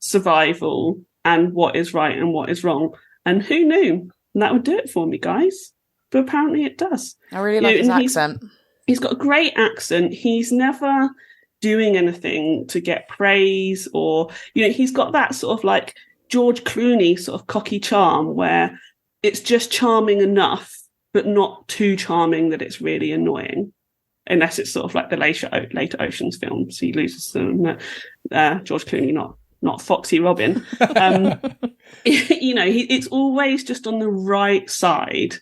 survival and what is right and what is wrong. And who knew that would do it for me, guys? But apparently it does. I really like his accent. He's got a great accent. He's never doing anything to get praise or, he's got that sort of like George Clooney sort of cocky charm where it's just charming enough, but not too charming that it's really annoying. Unless it's sort of like the later Oceans films. He loses them. George Clooney, not Foxy Robin. It's always just on the right side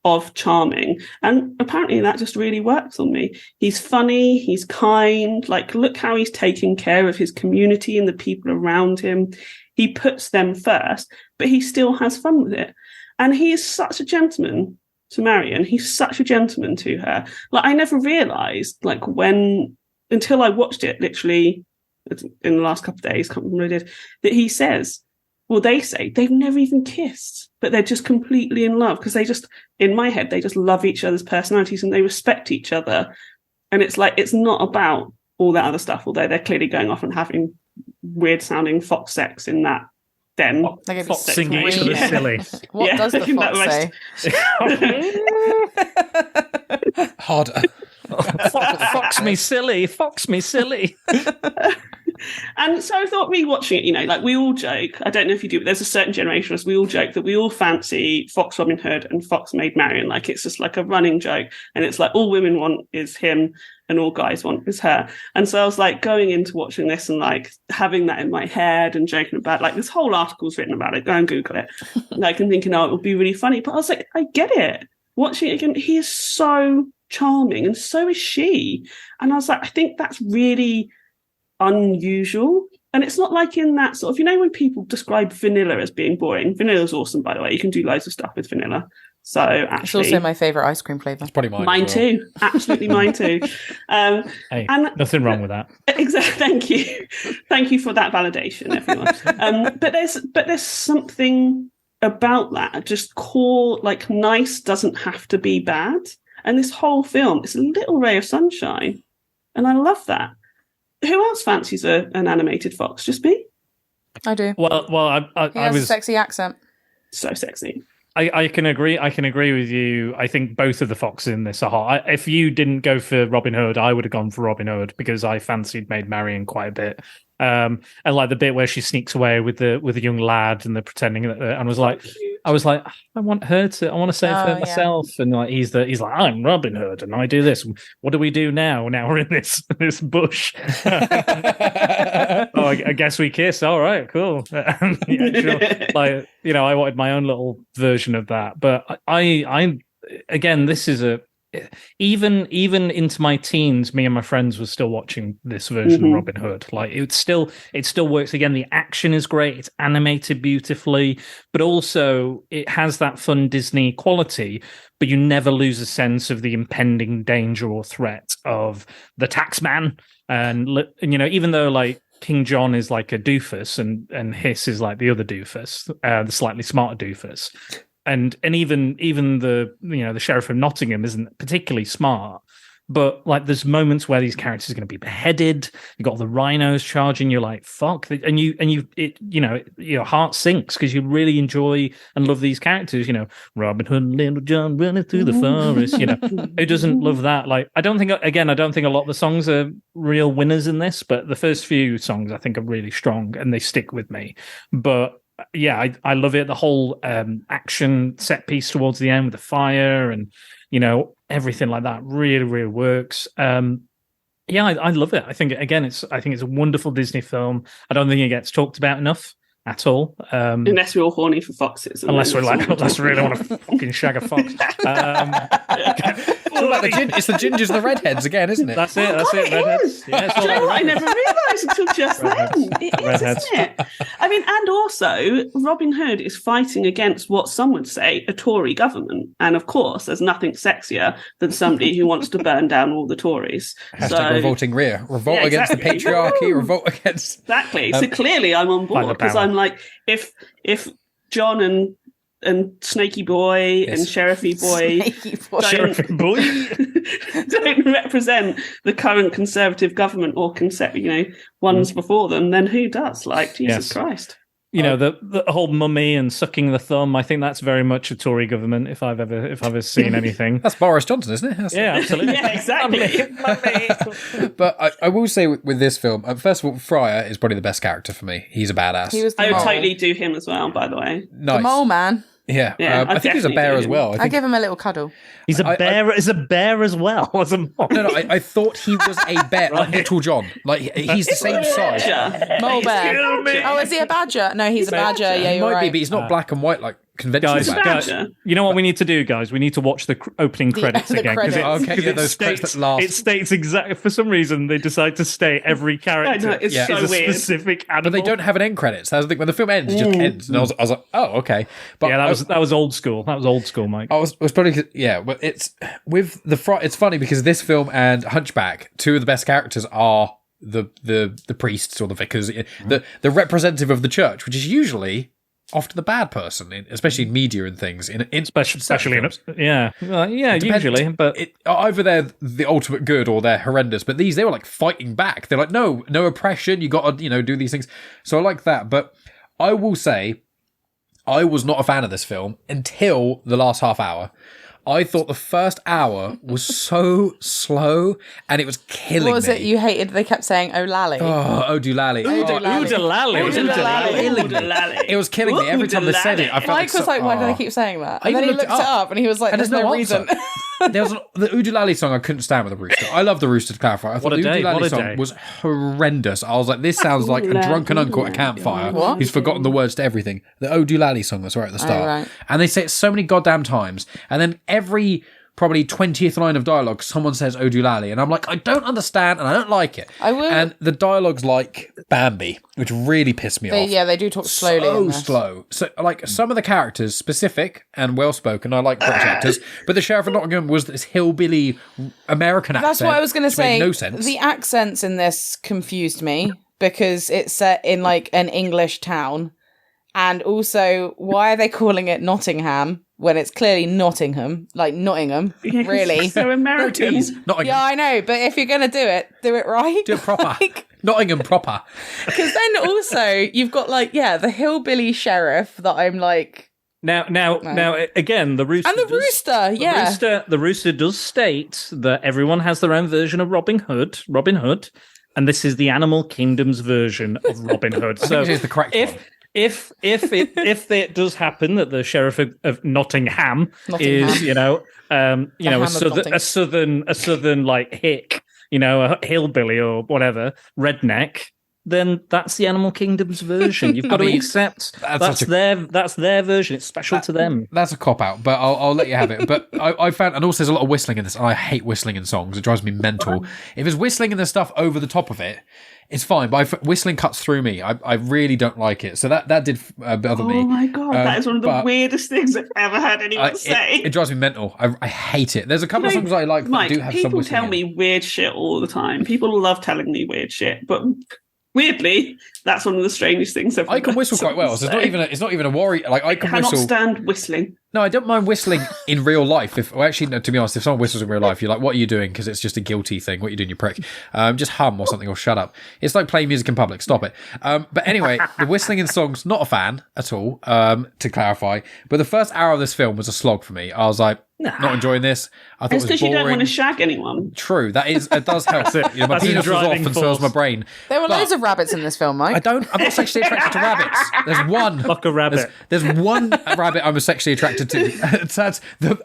of charming, and apparently that just really works on me. He's funny, he's kind, like look how he's taking care of his community and the people around him. He puts them first, but he still has fun with it, and he is such a gentleman to Marion. He's such a gentleman to her. Like I never realized, until I watched it literally in the last couple of days, can't remember what I did, that he says, well, they say they've never even kissed, but they're just completely in love because in my head, they just love each other's personalities and they respect each other. And it's like, it's not about all that other stuff, although they're clearly going off and having weird sounding fox sex in that den. Fox singing each other silly. What does the fox say? Harder. Fox me silly. And so I thought rewatching it, like we all joke, I don't know if you do, but there's a certain generation of us, we all joke that we all fancy Fox Robin Hood and Fox Maid Marian. Like it's just like a running joke. And it's like all women want is him and all guys want is her. And so I was like going into watching this and like having that in my head and joking about like this whole article's written about it. Go and Google it. Like and thinking, it would be really funny. But I was like, I get it. Watching it again, he is so charming and so is she. And I was like, I think that's really unusual. And it's not like in that sort of, when people describe vanilla as being boring. Vanilla's awesome, by the way. You can do loads of stuff with vanilla. So actually, it's also my favourite ice cream flavour. It's probably mine. Mine too. Absolutely mine too. Hey, and nothing wrong with that. Exactly. Thank you for that validation, everyone. But there's something about that. Just core, like nice doesn't have to be bad. And this whole film is a little ray of sunshine. And I love that. Who else fancies an animated fox? Just me? I do. Well, he has a sexy accent. So sexy. I can agree. I can agree with you. I think both of the foxes in this are hot. If you didn't go for Robin Hood, I would have gone for Robin Hood because I fancied Maid Marian quite a bit. And like the bit where she sneaks away with the young lad and they're pretending that, and I was like, I want to save her myself. And like he's like, I'm Robin Hood and I do this. What do we do now? Now we're in this bush. Oh, I guess we kiss. All right, cool. Yeah, sure. Like I wanted my own little version of that. But I again, this is even into my teens, me and my friends were still watching this version of Robin Hood. Like it still works. Again, the action is great. It's animated beautifully, but also it has that fun Disney quality, but you never lose a sense of the impending danger or threat of the taxman. And even though like King John is like a doofus and Hiss is like the other doofus, the slightly smarter doofus. And even the the Sheriff of Nottingham isn't particularly smart, but like there's moments where these characters are going to be beheaded. You got the rhinos charging. You're like fuck, and your heart sinks because you really enjoy and love these characters. Robin Hood and Little John running through the forest. Who doesn't love that? Like I don't think a lot of the songs are real winners in this, but the first few songs I think are really strong and they stick with me. But yeah, I love it. The whole action set piece towards the end with the fire and everything like that really, really works. I love it. I think it's a wonderful Disney film. I don't think it gets talked about enough at all. Unless we're all horny for foxes. Unless we really want to fucking shag a fox. It's the gingers and the redheads again, isn't it? That's it. Redheads. Yeah, Do you know what? I never realised until just then. It is, isn't it? I mean, and also, Robin Hood is fighting against what some would say a Tory government. And of course, there's nothing sexier than somebody who wants to burn down all the Tories. Revolting rear. Revolt against the patriarchy. Revolt against... Exactly. So clearly I'm on board because I'm like, if John and Snaky Boy and Sheriffy Boy don't represent the current Conservative government or ones before them, then who does? Like Jesus Christ. The whole mummy and sucking the thumb. I think that's very much a Tory government. If I've ever seen anything, that's Boris Johnson, isn't it? Yeah, absolutely. Yeah, exactly. Mummy. But I will say with this film, first of all, Friar is probably the best character for me. He's a badass. I would totally do him as well. By the way, nice. The mole man. Yeah, I think he's a bear as well. I give him a little cuddle. He's a bear. Is a bear as well as a mole. No. I thought he was a bear, like Little John. Like he's the same size. Mole bear. Oh, is he a badger? No, he's a badger. Yeah, you're right. Be, but he's not black and white like conventional guys, you know what we need to do, guys? We need to watch the opening credits again because those credits that last. It states exactly. For some reason, they decide to state every character. It's so a weird. Specific animal. But they don't have an end credits. That's the thing. When the film ends, it just ends, and I was like, oh, okay. But yeah, that was old school. That was old school, Mike. I was probably but it's with the It's funny because this film and Hunchback, two of the best characters are the priests or the vicars, the representative of the church, which is usually often the bad person, especially in media and things. Especially usually, but either they're the ultimate good or they're horrendous. But they were like fighting back. They're like, no oppression. You got to do these things. So I like that. But I will say, I was not a fan of this film until the last half hour. I thought the first hour was so slow and it was killing me. What was it you hated? They kept saying, "Oh, lally." Oh, Oodalali. It was killing me every time they said it. I felt Mike was like, "Why do they keep saying that?" And then he looked it up and he was like, "There's no reason." There was the Oodalali song I couldn't stand with the rooster. I love the rooster, to clarify. I thought the Oodalali song was horrendous. I was like, this sounds like a drunken uncle at a campfire who's forgotten the words to everything. The Oodalali song that's right at the start. right. And they say it so many goddamn times. And then every probably 20th line of dialogue, someone says Oodalali. And I'm like, I don't understand and I don't like it. And the dialogue's like Bambi, which really pissed me off. Yeah, they do talk slowly. So slow. So, like, some of the characters, specific and well-spoken, I like British actors, but the Sheriff of Nottingham was this hillbilly American accent. That's what I was going to say. Made no sense. The accents in this confused me because it's set in, like, an English town. And also, why are they calling it Nottingham when it's clearly Nottingham? Like, Nottingham, really. So American. Nottingham. Yeah, I know, but if you're going to do it right. Do it proper. Nottingham proper. Because then also, you've got, like, the hillbilly sheriff that I'm like... Now, again, the rooster... And the rooster, The rooster does state that everyone has their own version of Robin Hood, and this is the Animal Kingdom's version of Robin Hood. So it's the correct one. If it does happen that the Sheriff of Nottingham is, a southern like hick, a hillbilly or whatever, redneck, then that's the Animal Kingdom's version. You've got to accept that's their version. It's special to them. That's a cop out, but I'll let you have it. But I found, and also there's a lot of whistling in this. And I hate whistling in songs. It drives me mental. If there's whistling in the stuff over the top of it, it's fine, but whistling cuts through me. I really don't like it. So that did bother me. Oh my God, that is one of the weirdest things I've ever heard anyone say. It drives me mental. I hate it. There's a couple of songs I like Mike, that do have some whistling. People tell me weird shit all the time. People love telling me weird shit, but weirdly, that's one of the strangest things I've ever I can whistle quite well. So it's not even a worry. Like I can whistle. Stand whistling. No, I don't mind whistling in real life. No, to be honest, if someone whistles in real life, you're like, what are you doing? Because it's just a guilty thing. What are you doing, you prick? Just hum or something or shut up. It's like playing music in public. Stop it. But anyway, the whistling in songs, not a fan at all, to clarify. But the first hour of this film was a slog for me. I was like, not enjoying this. I thought it's because you don't want to shag anyone. True, it does help. My penis was off and so was my brain. There were loads of rabbits in this film, Mike. I'm not sexually attracted to rabbits. There's one. Fuck a rabbit. There's one rabbit I'm sexually attracted to. That's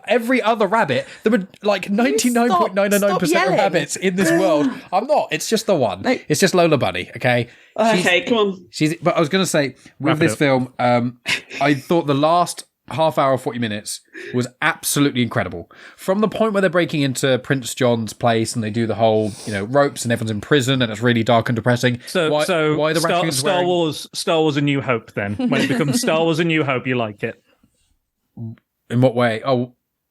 every other rabbit. There were like 99.999% of rabbits in this world. I'm not. It's just the one. No. It's just Lola Bunny. Okay. Okay, come on. But I was going to say with this film, I thought the last half hour, 40 minutes was absolutely incredible. From the point where they're breaking into Prince John's place and they do the whole, ropes and everyone's in prison and it's really dark and depressing. So why the raccoons Star Wars A New Hope then? When it becomes Star Wars A New Hope, you like it? In what way?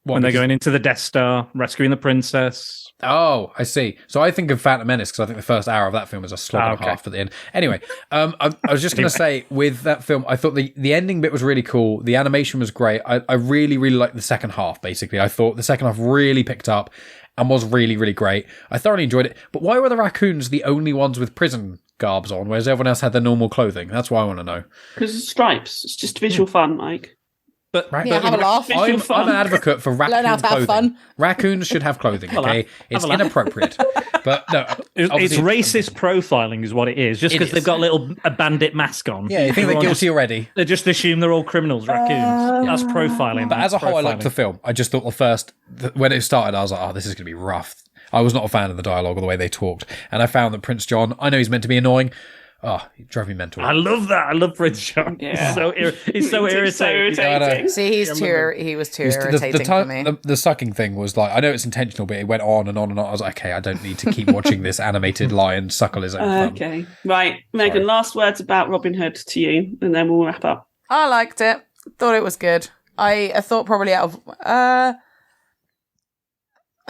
When they're going into the Death Star, rescuing the princess. Oh, I see. So I think of Phantom Menace because I think the first hour of that film was a slog and a half at the end. Anyway, I was just going to say with that film, I thought the ending bit was really cool. The animation was great. I really, really liked the second half, basically. I thought the second half really picked up and was really, really great. I thoroughly enjoyed it. But why were the raccoons the only ones with prison garbs on, whereas everyone else had their normal clothing? That's what I want to know. Because it's stripes. It's just visual fun, Mike. But have a laugh. I'm an advocate for raccoon clothing. Fun. Raccoons should have clothing, okay? It's inappropriate. But no, it's racist profiling is what it is. Just because they've got a bandit mask on. Yeah, you think they're guilty already. They just assume they're all criminals, raccoons. That's profiling. But as a whole, I liked the film. I just thought when it started, I was like, oh, this is going to be rough. I was not a fan of the dialogue or the way they talked. And I found that Prince John, I know he's meant to be annoying. Oh, he drove me mental. I love that. I love Prince John. Yeah. He's so irritating. See, he was too irritating for me. The sucking thing was like, I know it's intentional, but it went on and on and on. I was like, okay, I don't need to keep watching this animated lion suckle his own thumb. Okay. Right. Megan, last words about Robin Hood to you, and then we'll wrap up. I liked it. Thought it was good. I thought probably out of... I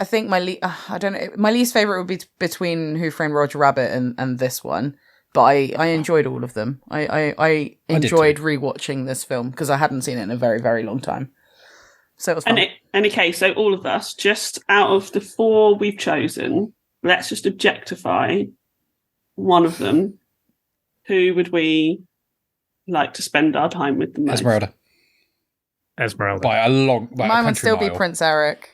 think my least favourite would be between Who Framed Roger Rabbit and this one. But I enjoyed all of them. I enjoyed rewatching this film because I hadn't seen it in a very, very long time. So it was fun. And okay, so all of us, just out of the 4 we've chosen, let's just objectify one of them. Who would we like to spend our time with the most? Esmeralda. Esmeralda. by a long. By Mine a would still country be mile. Prince Eric.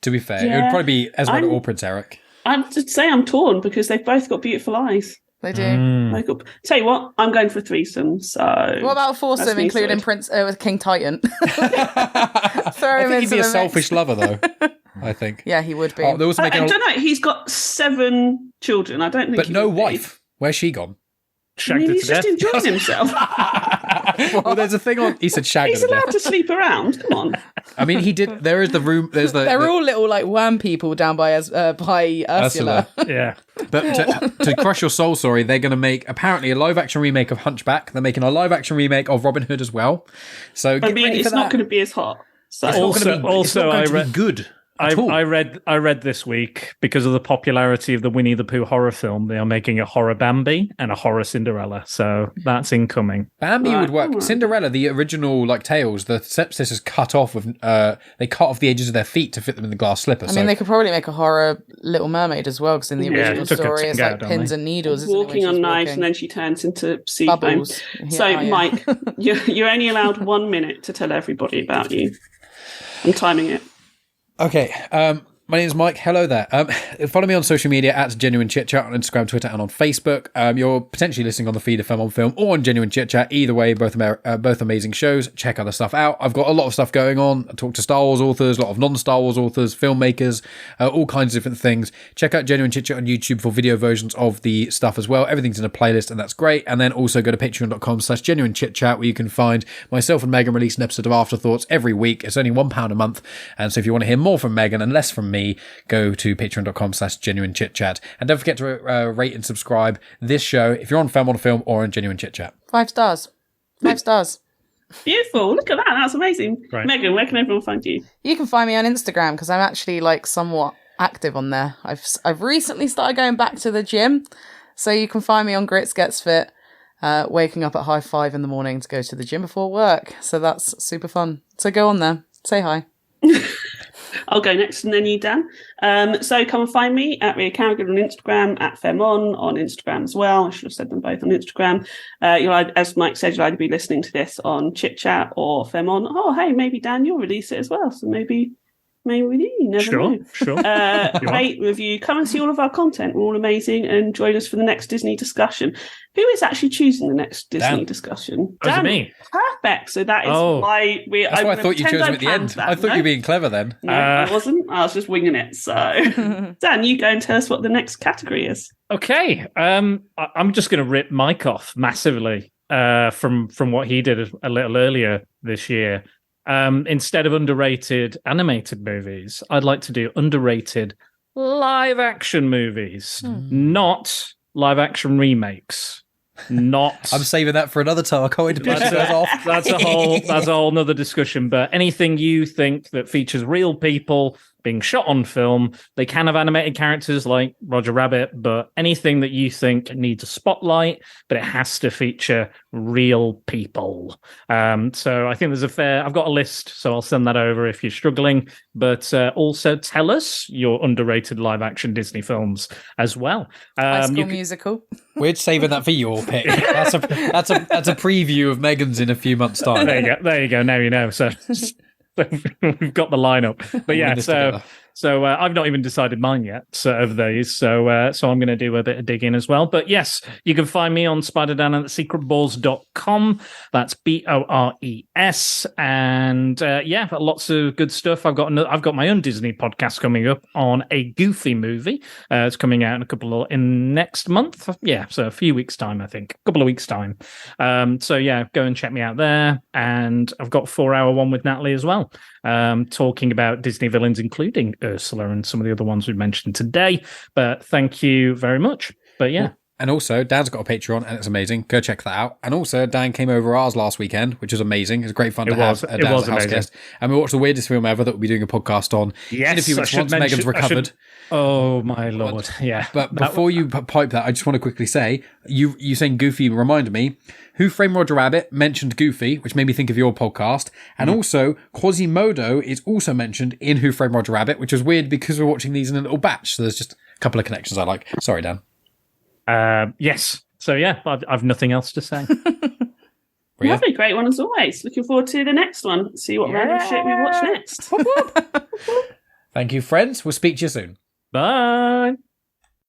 To be fair, it Yeah. would probably be Esmeralda I'm- or Prince Eric. I'd just say I'm torn because they've both got beautiful eyes. They do. Like, tell you what, I'm going for a threesome. So What about a foursome, that's me including sorted. Prince with King Titan? Throw I him think he'd into be a the selfish mix. lover, though. I think. Yeah, he would be. Oh, they're also I making don't know. He's got 7 children. I don't think, but he no would be. wife. Where's she gone? I Shagged mean, her he's to just death. enjoying himself. Well, there's a thing on. He said shagged He's her to allowed death. to sleep around. Come on. I mean, he did. There is the room. There's the. They're all little like worm people down by Ursula. Yeah. But to crush your soul, sorry, they're going to make apparently a live action remake of Hunchback. They're making a live action remake of Robin Hood as well. So I get mean, ready for it's not that. going to be as hot. So It's not Also- gonna be, it's also, not going I to read- be good at all. I read this week, because of the popularity of the Winnie the Pooh horror film, they are making a horror Bambi and a horror Cinderella. So that's incoming. Bambi Right, would work. alright. Cinderella, the original like tales, the stepsisters cut off with they cut off the edges of their feet to fit them in the glass slipper. I mean, they could probably make a horror Little Mermaid as well, because in the Yeah, original took a story, it's tongue like out, don't pins they? and needles. Isn't walking it, when on she's knives, walking? and then she turns into sea foam. Bubbles. So, Yeah, yeah. Mike, you're only allowed 1 minute to tell everybody about you. I'm timing it. Okay. My name is Mike. Hello there. Follow me on social media at Genuine Chit-Chat on Instagram, Twitter, and on Facebook. You're potentially listening on the feed of Film on Film or on Genuine Chit-Chat. Either way, both amazing shows. Check other stuff out. I've got a lot of stuff going on. I talk to Star Wars authors, a lot of non-Star Wars authors, filmmakers, all kinds of different things. Check out Genuine Chit-Chat on YouTube for video versions of the stuff as well. Everything's in a playlist, and that's great. And then also go to patreon.com/Genuine Chit-Chat, where you can find myself and Megan release an episode of Afterthoughts every week. It's only £1 a month. And so if you want to hear more from Megan and less from me, go to patreon.com/Genuine Chit-Chat. And don't forget to rate and subscribe this show if you're on Film on Film or on Genuine Chit-Chat. 5 stars. 5 stars. Beautiful. Look at that. That's amazing. Right. Megan, where can everyone find you? You can find me on Instagram because I'm actually like somewhat active on there. I've recently started going back to the gym, so you can find me on Grits Gets Fit, waking up at 5:30 in the morning to go to the gym before work. So that's super fun. So go on there, say hi. I'll go next and then you, Dan. So come and find me at Ria Carrigan on Instagram, at Femon on Instagram as well. I should have said them both on Instagram. As Mike said, you'll either be listening to this on Chit-Chat or Femon. Oh, hey, maybe Dan, you'll release it as well. So maybe you never know. Sure. Rate, review, come and see all of our content. We're all amazing, and join us for the next Disney discussion. Who is actually choosing the next Disney Dan. discussion? Was it me? Perfect. So that is Oh. why we. That's why I thought you chose him at the end. I thought you were being clever then. No, I wasn't. I was just winging it. So, Dan, you go and tell us what the next category is. Okay. I'm just going to rip Mike off massively from what he did a little earlier this year. Instead of underrated animated movies, I'd like to do underrated live action movies, not live action remakes. Not. I'm saving that for another time. I can't wait to piss you guys off. That's a whole nother discussion. But anything you think that features real people being shot on film, they can have animated characters like Roger Rabbit, but anything that you think needs a spotlight, but it has to feature real people. So I think I've got a list, so I'll send that over if you're struggling. But also tell us your underrated live action Disney films as well. High School Musical. We're saving that for your pick. That's a preview of Megan's in a few months' time. There you go. Now you know. So we've got the lineup. But yeah, so I've not even decided mine yet of these. So I'm going to do a bit of digging as well. But yes, you can find me on SpiderDan at secretballs.com. That's BORES. And lots of good stuff. I've got my own Disney podcast coming up on a Goofy movie. It's coming out in next month. Yeah, so a few weeks' time, I think. A couple of weeks' time. So yeah, go and check me out there. And I've got a 4-hour one with Natalie as well, talking about Disney villains, including Ursula and some of the other ones we mentioned today. But thank you very much. But yeah. And also, Dan's got a Patreon, and it's amazing. Go check that out. And also, Dan came over ours last weekend, which was amazing. It was great fun to have Dan as a house guest. And we watched the weirdest film ever that we'll be doing a podcast on in a few weeks once Megan's recovered. Oh, my Lord. Yeah. But before you pipe that, I just want to quickly say, you saying Goofy reminded me, Who Framed Roger Rabbit mentioned Goofy, which made me think of your podcast. And also, Quasimodo is also mentioned in Who Framed Roger Rabbit, which was weird because we're watching these in a little batch. So there's just a couple of connections I like. Sorry, Dan. Yes. So yeah, I've nothing else to say. Rhea? Lovely, great one as always. Looking forward to the next one. See what random shit we watch next. Thank you, friends. We'll speak to you soon. Bye.